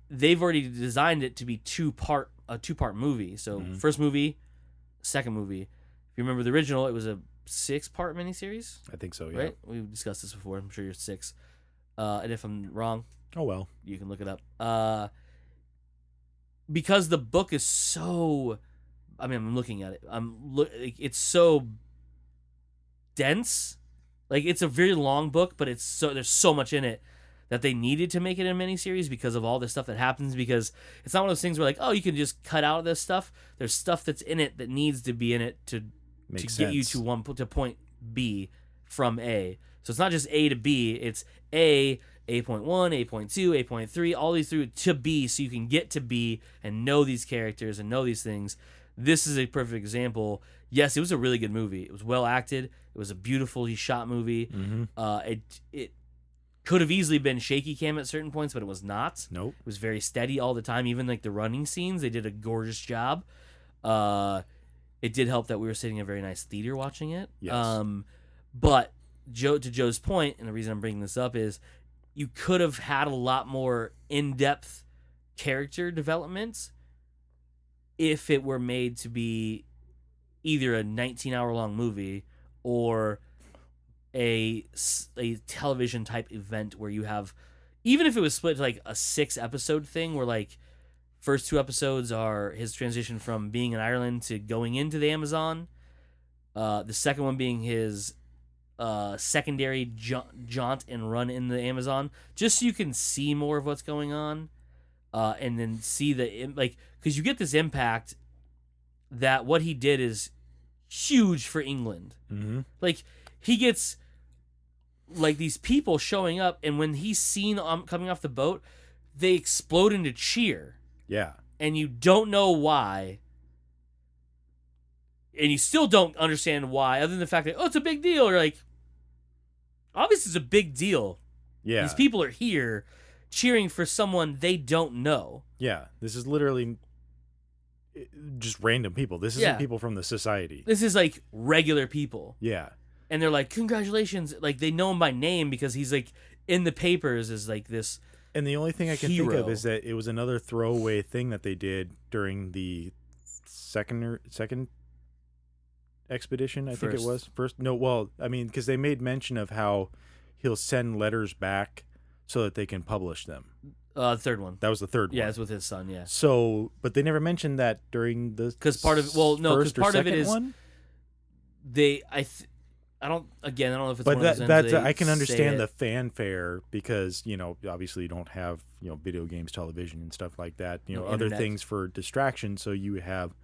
They've already designed it to be a two-part movie. So first movie, second movie. If you remember the original, it was a 6-part miniseries. I think so, yeah. Right? We've discussed this before. I'm sure you're 6. And if I'm wrong, oh well, you can look it up. Because the book is so, I'm looking at it. It's so dense. Like, it's a very long book, but there's so much in it that they needed to make it a miniseries because of all the stuff that happens. Because it's not one of those things where like, oh, you can just cut out this stuff. There's stuff that's in it that needs to be in it to get you to point B from A. So it's not just A to B. It's A, A.1, A.2, A.3, all these through to B, so you can get to B and know these characters and know these things. This is a perfect example. Yes, it was a really good movie. It was well acted. It was a beautifully shot movie. Mm-hmm. It could have easily been shaky cam at certain points, but it was not. Nope. It was very steady all the time. Even like the running scenes, they did a gorgeous job. It did help that we were sitting in a very nice theater watching it. Yes. But to Joe's point, and the reason I'm bringing this up is, you could have had a lot more in-depth character development if it were made to be either a 19-hour-long movie or a television type event where you have, even if it was split to like a 6-episode thing where like first 2 episodes are his transition from being in Ireland to going into the Amazon, The second one being his secondary jaunt and run in the Amazon, just so you can see more of what's going on, and then see because you get this impact that what he did is huge for England. Mm-hmm. Like he gets like these people showing up, and when he's seen coming off the boat, they explode into cheer. Yeah. And you don't know why. And you still don't understand why, other than the fact that, it's a big deal. You're like, obviously it's a big deal. Yeah. These people are here cheering for someone they don't know. Yeah. This is literally just random people. This isn't people from the society. This is like regular people. Yeah. And they're like, congratulations. Like, they know him by name because he's like in the papers as like this. And the only thing I can hero. think of is that it was another throwaway thing that they did during the second expedition. I think it was first. No, well, I mean, because they made mention of how he'll send letters back so that they can publish them. Third one. That was the third one. Yeah, it's with his son. Yeah. So, but they never mentioned that during the part of it is one? I don't know if it's but one of those that's I can understand the fanfare because obviously you don't have video games, television, and stuff like that. Other internet. things for distraction. So you have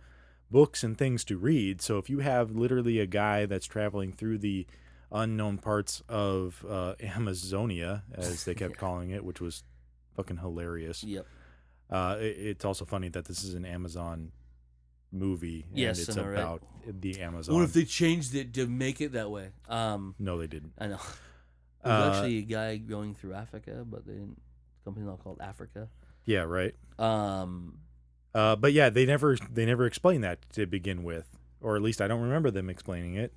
books and things to read. So if you have literally a guy that's traveling through the unknown parts of Amazonia, as they kept calling it, which was fucking hilarious. Yep. It's also funny that this is an Amazon movie and yes, it's about the Amazon. What if they changed it to make it that way? No, they didn't. I know. There's actually a guy going through Africa, but they didn't. Company not called Africa. Yeah, right. But yeah, they never explained that to begin with, or at least I don't remember them explaining it.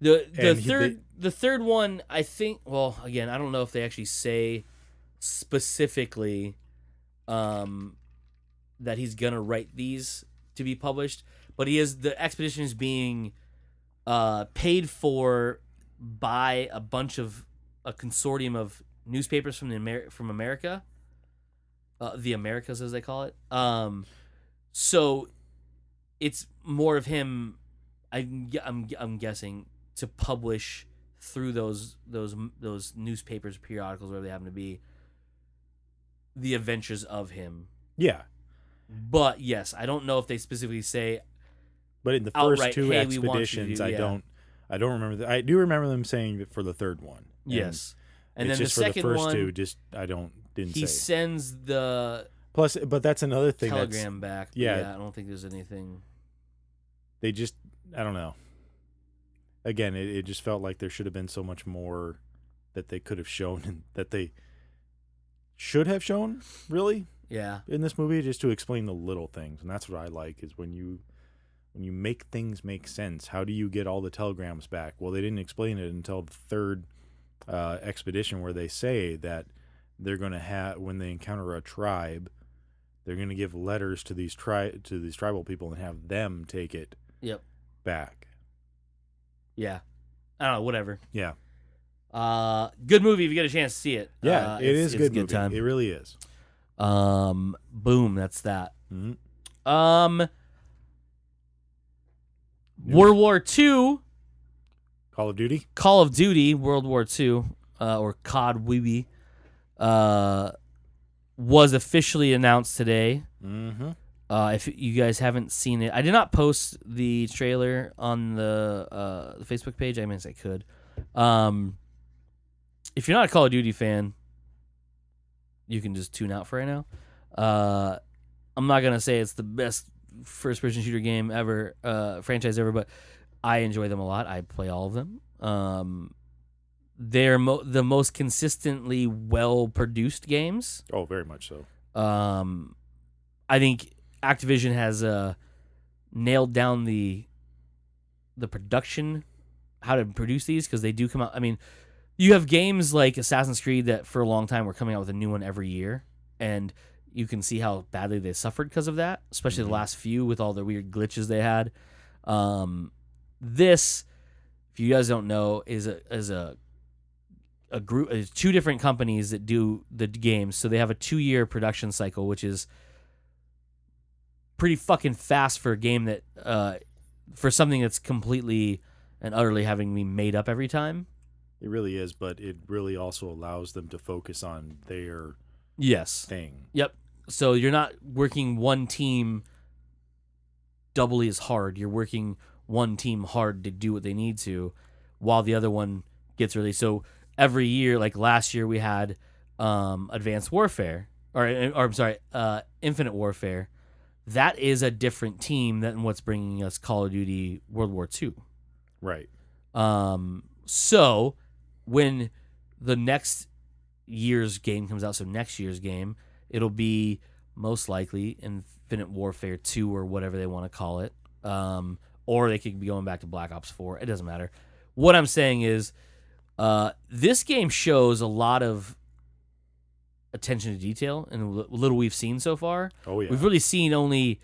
The third one, I think. Well, again, I don't know if they actually say specifically that he's gonna write these to be published, but the expedition is being paid for by a consortium of newspapers from America, the Americas as they call it. So it's more of him. I'm guessing to publish through those newspapers, periodicals, wherever they happen to be, the adventures of him. Yeah. But yes, I don't know if they specifically say. But in the first two hey, expeditions, I don't remember. I do remember them saying that for the third one. Yes, and then the second one, for the first two, just didn't say. He sends the but that's another thing. Telegram back. Yeah, I don't think there's anything. They just, I don't know. Again, it just felt like there should have been so much more that they could have shown and that they should have shown, really. Yeah. In this movie, just to explain the little things, and that's what I like is when you make things make sense. How do you get all the telegrams back? Well, they didn't explain it until the third expedition, where they say that they're going to have, when they encounter a tribe, they're going to give letters to these tribal people and have them take it. Yep. Back. Yeah. I don't know. Whatever. Yeah. Good movie if you get a chance to see it. Yeah, it's a good movie. Time. It really is. Boom. That's that. Mm-hmm. World War II. Call of Duty. Call of Duty. World War II. Or COD WWII. Was officially announced today. Mm-hmm. If you guys haven't seen it, I did not post the trailer on the Facebook page. I mean, I could. If you're not a Call of Duty fan, you can just tune out for right now. I'm not gonna say it's the best first-person shooter game ever, franchise ever, but I enjoy them a lot. I play all of them. They're the most consistently well-produced games. Oh, very much so. I think Activision has nailed down the production, how to produce these, because they do come out. I mean, you have games like Assassin's Creed that for a long time were coming out with a new one every year, and you can see how badly they suffered because of that, especially the last few with all the weird glitches they had. This, if you guys don't know, is a group, is two different companies that do the games. So they have a 2-year production cycle, which is pretty fucking fast for a game that for something that's completely and utterly having to be made up every time. It really is, but it really also allows them to focus on their Yes. thing. Yep. So you're not working one team doubly as hard. You're working one team hard to do what they need to, while the other one gets released. So every year, like last year, we had Advanced Warfare, or I'm sorry, Infinite Warfare. That is a different team than what's bringing us Call of Duty World War II. Right. So when the next year's game comes out, so next year's game, it'll be most likely Infinite Warfare 2 or whatever they want to call it. Or they could be going back to Black Ops 4. It doesn't matter. What I'm saying is this game shows a lot of attention to detail and little we've seen so far. Oh, yeah. We've really seen only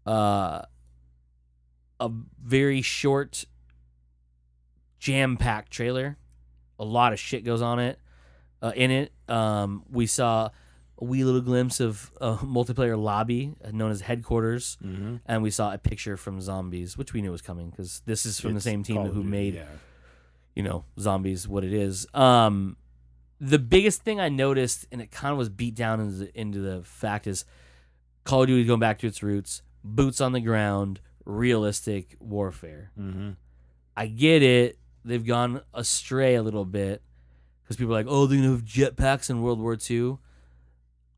a very short, jam-packed trailer. A lot of shit goes on it. In it, we saw a wee little glimpse of a multiplayer lobby known as Headquarters, and we saw a picture from Zombies, which we knew was coming because this is from the same team who made, Zombies what it is. The biggest thing I noticed, and it kind of was beat down into the fact, is Call of Duty going back to its roots, boots on the ground, realistic warfare. Mm-hmm. I get it. They've gone astray a little bit because people are like, oh, they're going to have jetpacks in World War II.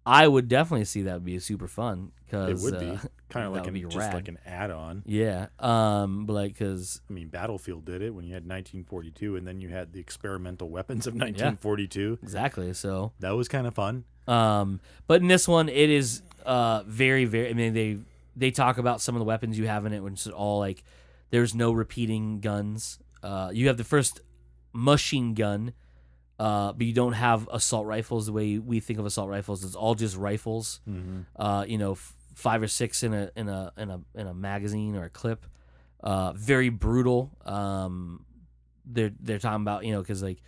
I would definitely see that would be super fun. Cause, it would be kind of like rad. like an add-on. Yeah. But like, because I mean, Battlefield did it when you had 1942, and then you had the experimental weapons of 1942. Exactly. So that was kind of fun. But in this one, it is very, very. I mean, they talk about some of the weapons you have in it, which is all like there's no repeating guns. You have the first machine gun. But you don't have assault rifles the way we think of assault rifles. It's all just rifles. Mm-hmm. 5 or 6 in a magazine or a clip. Very brutal. They're talking about because like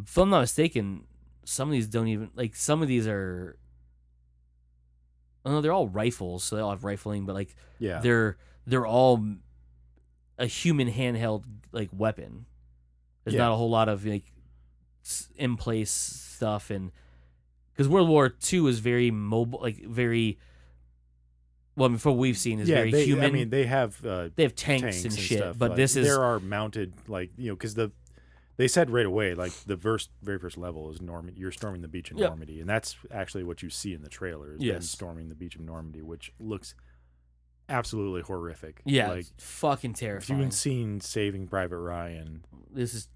if I'm not mistaken, some of these don't even like some of these are. Oh no, they're all rifles, so they all have rifling, but like they're all a human handheld like weapon. There's not a whole lot of like in place stuff, and because World War II is very mobile, like very well. I mean, from what we've seen is very human. I mean, they have tanks and shit, stuff, but this is there are mounted like because they said right away like the very first level is Normandy. You're storming the beach of Normandy, and that's actually what you see in the trailer. Is them storming the beach of Normandy, which looks absolutely horrific. Yeah, like fucking terrifying. If you haven't seen Saving Private Ryan, It's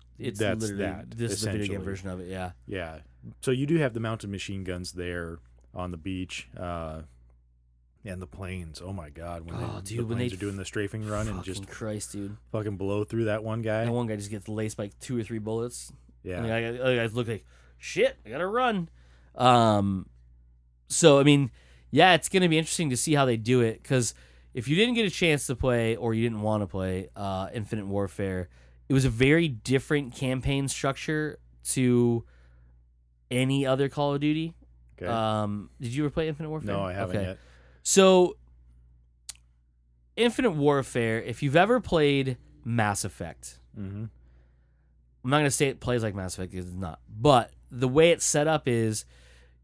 that's literally that. This is the video game version of it. Yeah. Yeah. So you do have the mounted machine guns there on the beach, and the planes. Oh my god! When the planes are doing the strafing run and just Christ, dude, fucking blow through that one guy. And one guy just gets laced by 2 or 3 bullets. Yeah. And the other guys look like shit. I gotta run. So I mean, yeah, it's gonna be interesting to see how they do it because if you didn't get a chance to play or you didn't want to play Infinite Warfare. It was a very different campaign structure to any other Call of Duty. Okay. Did you ever play Infinite Warfare? No, I haven't yet. So, Infinite Warfare, if you've ever played Mass Effect, I'm not going to say it plays like Mass Effect, because it's not. But the way it's set up is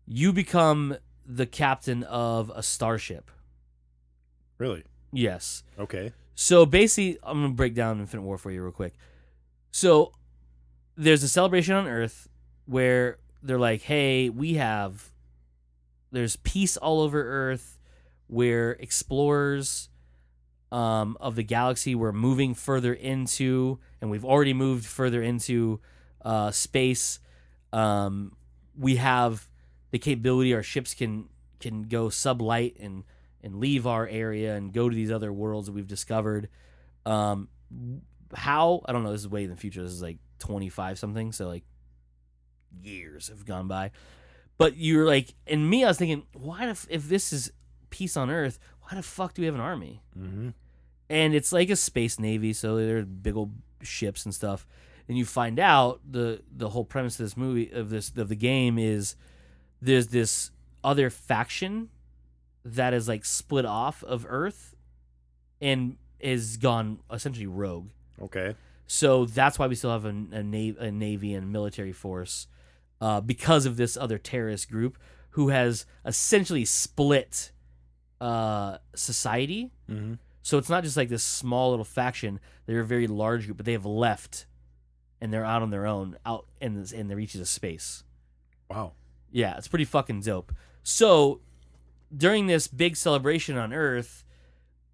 you become the captain of a starship. Really? Yes. Okay. So, basically, I'm going to break down Infinite Warfare for you real quick. So, there's a celebration on Earth where they're like, hey, there's peace all over Earth. We're explorers of the galaxy. We're moving further into, and we've already moved further into space. We have the capability, our ships can go sublight and leave our area and go to these other worlds that we've discovered. How? I don't know. This is way in the future. This is like 25 something. So like years have gone by. But you're like, and me, I was thinking, if this is peace on Earth, why the fuck do we have an army? Mm-hmm. And it's like a space navy. So there's big old ships and stuff. And you find out the whole premise of this movie, of the game is there's this other faction that is like split off of Earth and is gone essentially rogue. Okay. So that's why we still have a navy and military force, because of this other terrorist group who has essentially split society. Mm-hmm. So it's not just like this small little faction. They're a very large group, but they have left, and they're out on their own, out in the reaches of space. Wow. Yeah, it's pretty fucking dope. So during this big celebration on Earth,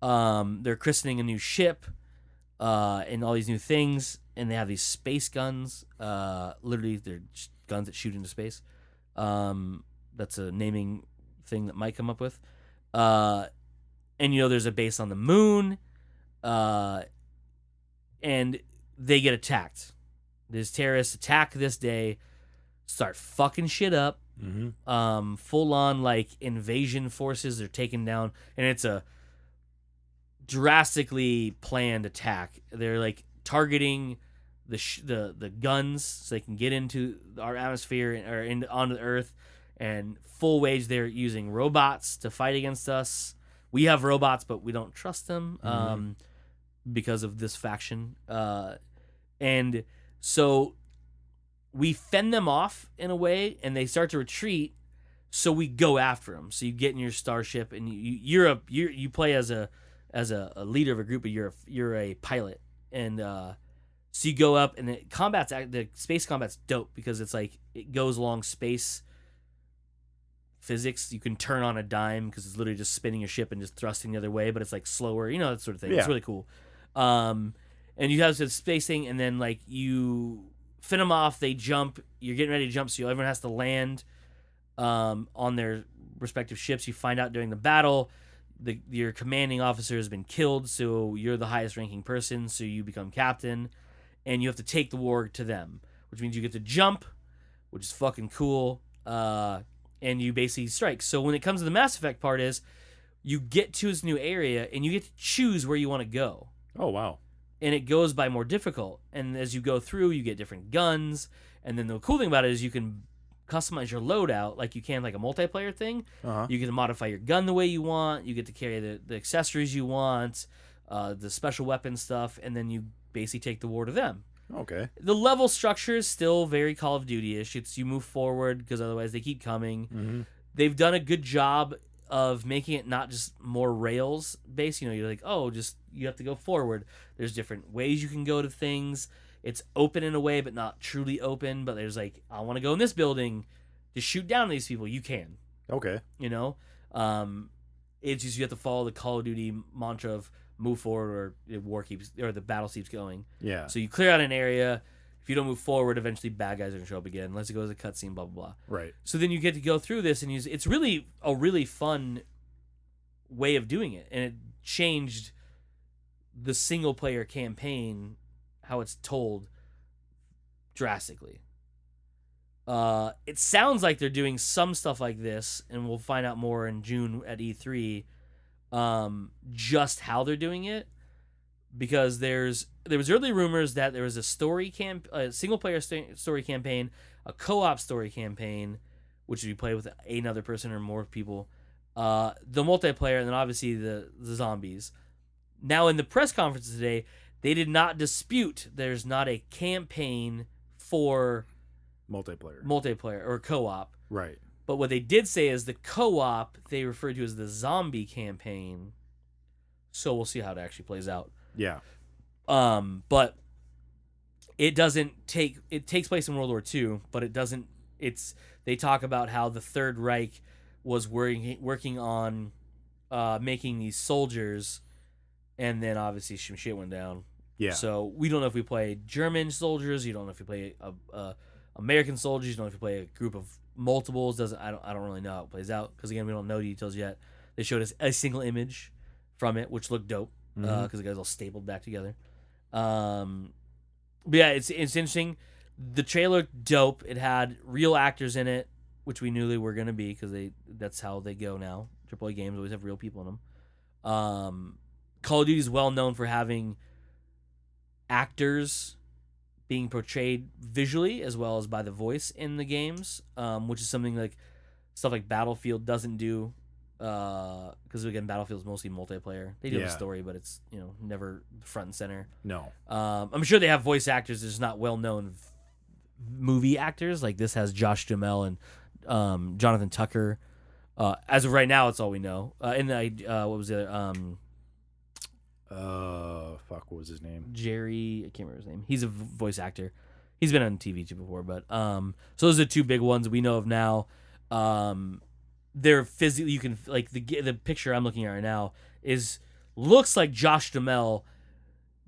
they're christening a new ship, and all these new things, and they have these space guns. Literally, they're guns that shoot into space. That's a naming thing that Mike come up with. And there's a base on the moon, and they get attacked. These terrorists attack this day, start fucking shit up. Mm-hmm. Full on like invasion forces are taken down, and it's a drastically planned attack. They're like targeting the guns so they can get into our atmosphere or onto the Earth, and full wage they're using robots to fight against us. We have robots, but we don't trust them because of this faction. And so we fend them off in a way, and they start to retreat. So we go after them. So you get in your starship, and you play as a leader of a group, but you're a pilot, and so you go up, and the space combat's dope because it's like it goes along space physics. You can turn on a dime because it's literally just spinning your ship and just thrusting the other way, but it's like slower, that sort of thing. Yeah. It's really cool. And you have this space thing, and then like you fend them off, they jump, you're getting ready to jump, so everyone has to land on their respective ships. You find out during the battle your commanding officer has been killed, so you're the highest ranking person, so you become captain, and you have to take the war to them, which means you get to jump, which is fucking cool. And you basically strike. So when it comes to the Mass Effect part is you get to this new area and you get to choose where you want to go. Oh, wow. And it goes by more difficult. And as you go through, you get different guns. And then the cool thing about it is you can customize your loadout like you can like a multiplayer thing. Uh-huh. You can modify your gun the way you want. You get to carry the accessories you want, the special weapon stuff, and then you basically take the war to them. Okay. The level structure is still very Call of Duty-ish. It's you move forward because otherwise they keep coming. Mm-hmm. They've done a good job of making it not just more rails based. You're like, you have to go forward. There's different ways you can go to things. It's open in a way, but not truly open. But there's like, I want to go in this building to shoot down these people. You can. Okay. It's just you have to follow the Call of Duty mantra of move forward or the battle keeps going. Yeah. So you clear out an area. If you don't move forward, eventually bad guys are going to show up again, unless it goes to a cutscene, blah, blah, blah. Right. So then you get to go through this, and it's really a really fun way of doing it. And it changed the single-player campaign, how it's told, drastically. It sounds like they're doing some stuff like this, and we'll find out more in June at E3, just how they're doing it, because there was early rumors that there was a single player story campaign, a co-op story campaign, which you play with another person or more people, the multiplayer, and then obviously the zombies. Now in the press conference today, they did not dispute there's not a campaign for multiplayer or co-op. Right. But what they did say is the co-op they refer to as the zombie campaign. So we'll see how it actually plays out. Yeah. But it takes place in World War II, but it doesn't. They talk about how the Third Reich was working on making these soldiers, and then obviously some shit went down. Yeah. So we don't know if we play German soldiers. You don't know if we play American soldiers. You don't know if you play a group of multiples. I don't really know how it plays out because again we don't know details yet. They showed us a single image from it, which looked dope because the guys all stapled back together. But yeah, it's interesting. The trailer dope. It had real actors in it, which we knew they were gonna be because that's how they go now. AAA games always have real people in them. Call of Duty is well known for having actors being portrayed visually as well as by the voice in the games, which is something like stuff like Battlefield doesn't do. because again, Battlefield's mostly multiplayer. They do have a Yeah. story, but it's never front and center. No. I'm sure they have voice actors. There's not well known movie actors. Like this has Josh Duhamel and Jonathan Tucker. As of right now, it's all we know. And what was the other? Fuck, what was his name? Jerry, I can't remember his name. He's a voice actor. He's been on TV too before, but so those are the two big ones we know of now. They're physically, you can like the picture I'm looking at right now looks like Josh Duhamel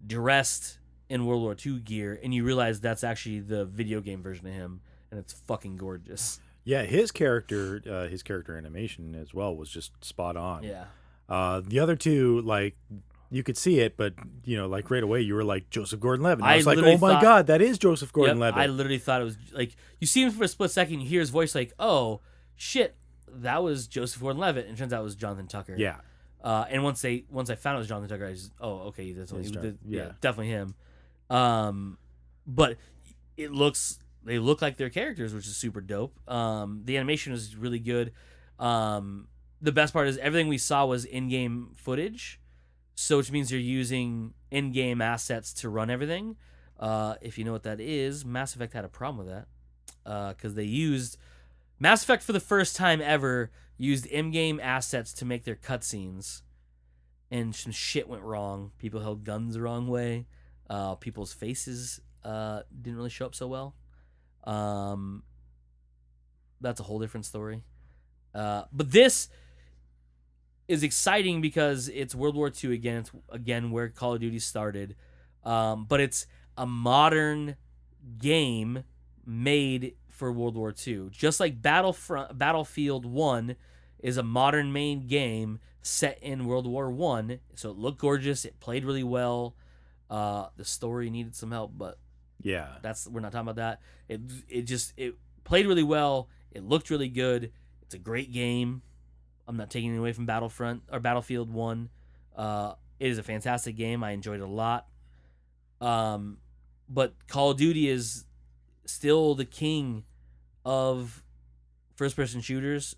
dressed in World War II gear, and you realize that's actually the video game version of him, and it's fucking gorgeous. Yeah, his character animation as well was just spot on. Yeah. The other two, like, you could see it, but like right away you were like Joseph Gordon-Levitt. I was like, oh my god, that is Joseph Gordon-Levitt. I literally thought it was like you see him for a split second, you hear his voice, like, oh shit, that was Joseph Gordon-Levitt, and it turns out it was Jonathan Tucker. Yeah. And once I found it was Jonathan Tucker, I just okay, that's what yeah, definitely him. But they look like their characters, which is super dope. The animation is really good. The best part is everything we saw was in-game footage, so which means you're using in-game assets to run everything. If you know what that is, Mass Effect had a problem with that because they used Mass Effect for the first time ever used in-game assets to make their cutscenes, and some shit went wrong. People held guns the wrong way. People's faces didn't really show up so well. That's a whole different story. But this is exciting because it's World War II again. It's again where Call of Duty started. But it's a modern game made for World War II. Just like Battlefield 1 is a modern main game set in World War I. So it looked gorgeous. It played really well. The story needed some help, but yeah, we're not talking about that. It played really well. It looked really good. It's a great game. I'm not taking it away from Battlefield 1. It is a fantastic game. I enjoyed it a lot. But Call of Duty is still the king of first-person shooters,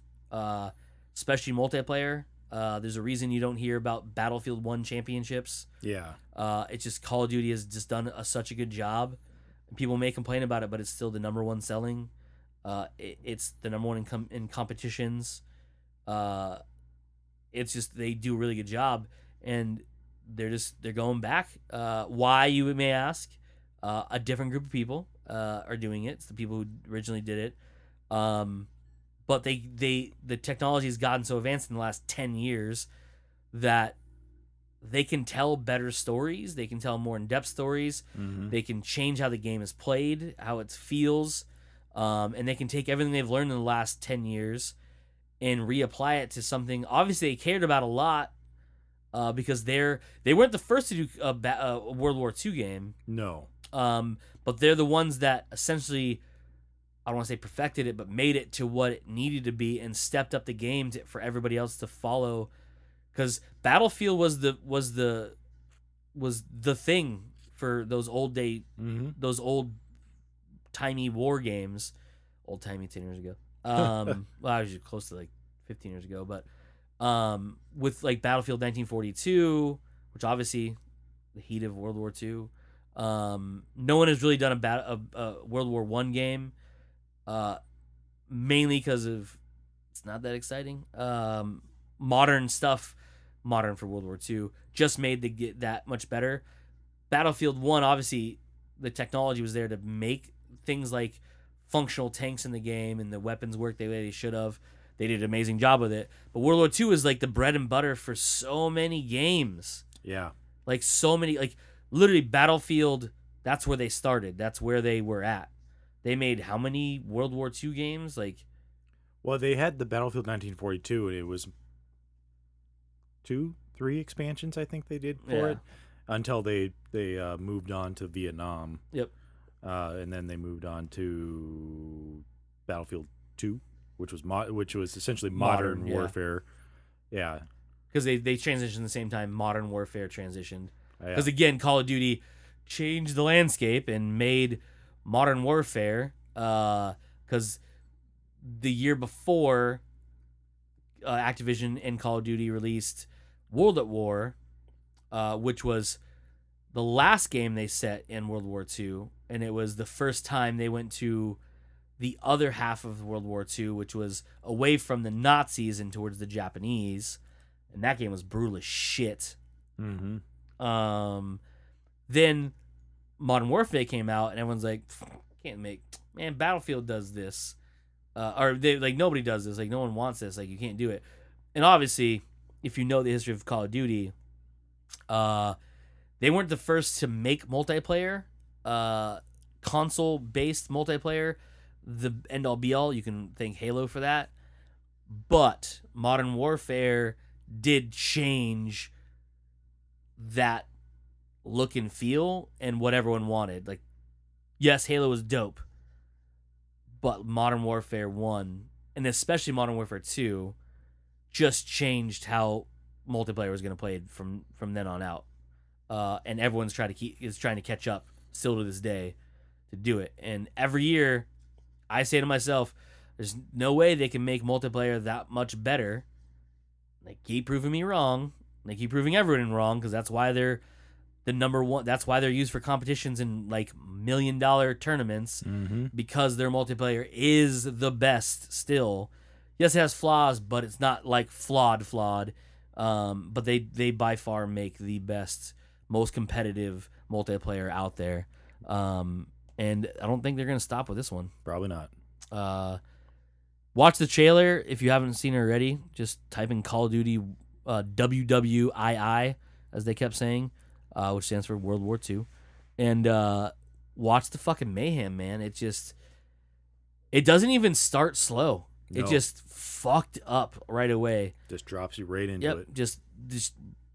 especially multiplayer. There's a reason you don't hear about Battlefield 1 championships. Yeah. It's just Call of Duty has just done such a good job. People may complain about it, but it's still the number one selling. It's the number one in competitions. It's just they do a really good job, and they're going back. Why, you may ask? A different group of people are doing it. It's the people who originally did it. But the technology has gotten so advanced in the last 10 years that they can tell better stories. They can tell more in-depth stories. Mm-hmm. They can change how the game is played, how it feels, and they can take everything they've learned in the last 10 years and reapply it to something obviously they cared about a lot, because they weren't the first to do a World War II game. No. But they're the ones that essentially, I don't want to say perfected it, but made it to what it needed to be and stepped up the game for everybody else to follow. Because Battlefield was the thing for those those old timey war games, old timey 10 years ago. Well, I was close to like 15 years ago, but with like Battlefield 1942, which obviously the heat of World War II. No one has really done a World War I game, mainly because of it's not that exciting. Modern stuff, modern for World War II, just made to get that much better. Battlefield 1, obviously, the technology was there to make things like functional tanks in the game and the weapons work the way they should have. They did an amazing job with it. But World War II is like the bread and butter for so many games. Yeah. Like so many, like literally Battlefield, that's where they started. That's where they were at. They made how many World War II games? Well, they had the Battlefield 1942, and it was 2-3 expansions, I think they did for it, until they moved on to Vietnam. Yep. And then they moved on to Battlefield 2, which was essentially modern warfare. Yeah. Because they transitioned at the same time Modern Warfare transitioned. Because Yeah. again, Call of Duty changed the landscape and made Modern Warfare. Because the year before, Activision and Call of Duty released World at War, which was the last game they set in World War II, and it was the first time they went to the other half of World War II, which was away from the Nazis and towards the Japanese, and that game was brutal as shit. Then Modern Warfare came out, and everyone's like, man, Battlefield does this. Or they like nobody does this. Like no one wants this. Like you can't do it. And obviously, if you know the history of Call of Duty, they weren't the first to make multiplayer, console-based multiplayer. The end all be all. You can thank Halo for that. But Modern Warfare did change that look and feel and what everyone wanted. Like, yes, Halo was dope. But Modern Warfare 1, and especially Modern Warfare 2, just changed how multiplayer was going to play from then on out. And everyone's trying to catch up still to this day to do it. And every year, I say to myself, there's no way they can make multiplayer that much better. They keep proving me wrong. They keep proving everyone wrong because that's why they're the number one. That's why they're used for competitions in like $1 million tournaments because their multiplayer is the best still. Yes, it has flaws, but it's not like flawed. But they by far make the best, most competitive multiplayer out there. And I don't think they're gonna stop with this one. Probably not. Watch the trailer if you haven't seen it already. Just type in Call of Duty WWII, as they kept saying. Which stands for World War II, and watch the fucking mayhem, man. It doesn't even start slow. No. It just fucked up right away. Just drops you right into it. Just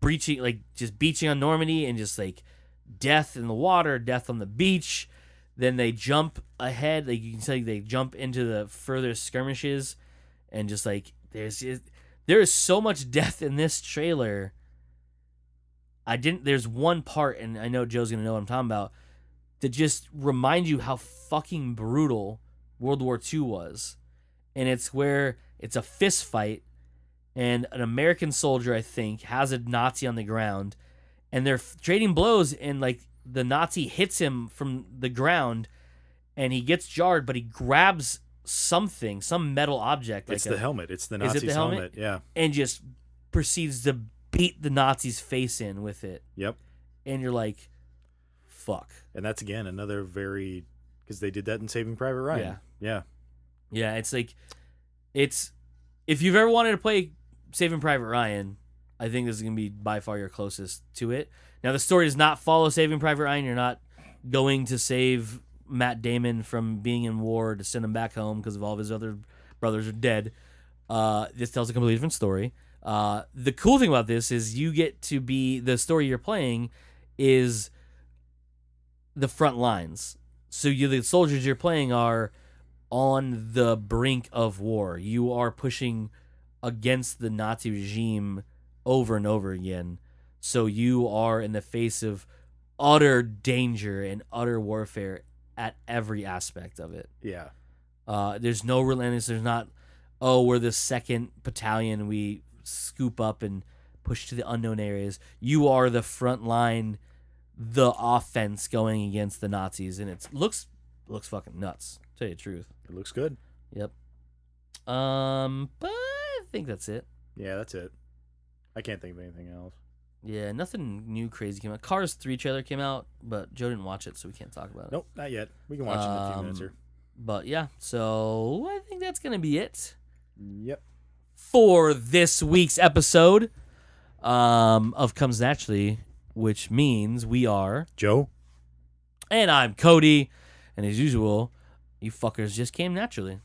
breaching, like just beaching on Normandy, and just like death in the water, death on the beach. Then they jump ahead, like you can say they jump into the further skirmishes, and just like there is so much death in this trailer. There's one part, and I know Joe's going to know what I'm talking about, that just remind you how fucking brutal World War II was. And it's where it's a fist fight, and an American soldier, I think, has a Nazi on the ground, and they're trading blows, and like the Nazi hits him from the ground, and he gets jarred, but he grabs something, some metal object. It's the helmet. It's the Nazi's helmet. Yeah. And just proceeds to beat the Nazi's face in with it. Yep. And you're like, fuck. And that's, again, another very... Because they did that in Saving Private Ryan. Yeah. Yeah, it's like... If you've ever wanted to play Saving Private Ryan, I think this is going to be by far your closest to it. Now, the story does not follow Saving Private Ryan. You're not going to save Matt Damon from being in war to send him back home because of all of his other brothers are dead. This tells a completely different story. The cool thing about this is you get to be, the story you're playing is the front lines. So the soldiers you're playing are on the brink of war. You are pushing against the Nazi regime over and over again. So you are in the face of utter danger and utter warfare at every aspect of it. Yeah. There's no relentless. There's not, we're the 2nd battalion. We scoop up and push to the unknown areas. You are the front line, the offense going against the Nazis, and it looks fucking nuts, to tell you the truth. It looks good. Yep. But I think that's it. Yeah, that's it. I can't think of anything else. Yeah, nothing new crazy came out. Cars 3 trailer came out, but Joe didn't watch it, so we can't talk about it. Nope, not yet. We can watch it in a few minutes here. But yeah, so I think that's going to be it. Yep. For this week's episode of Comes Naturally, which means we are Joe. And I'm Cody. And as usual, you fuckers just came naturally.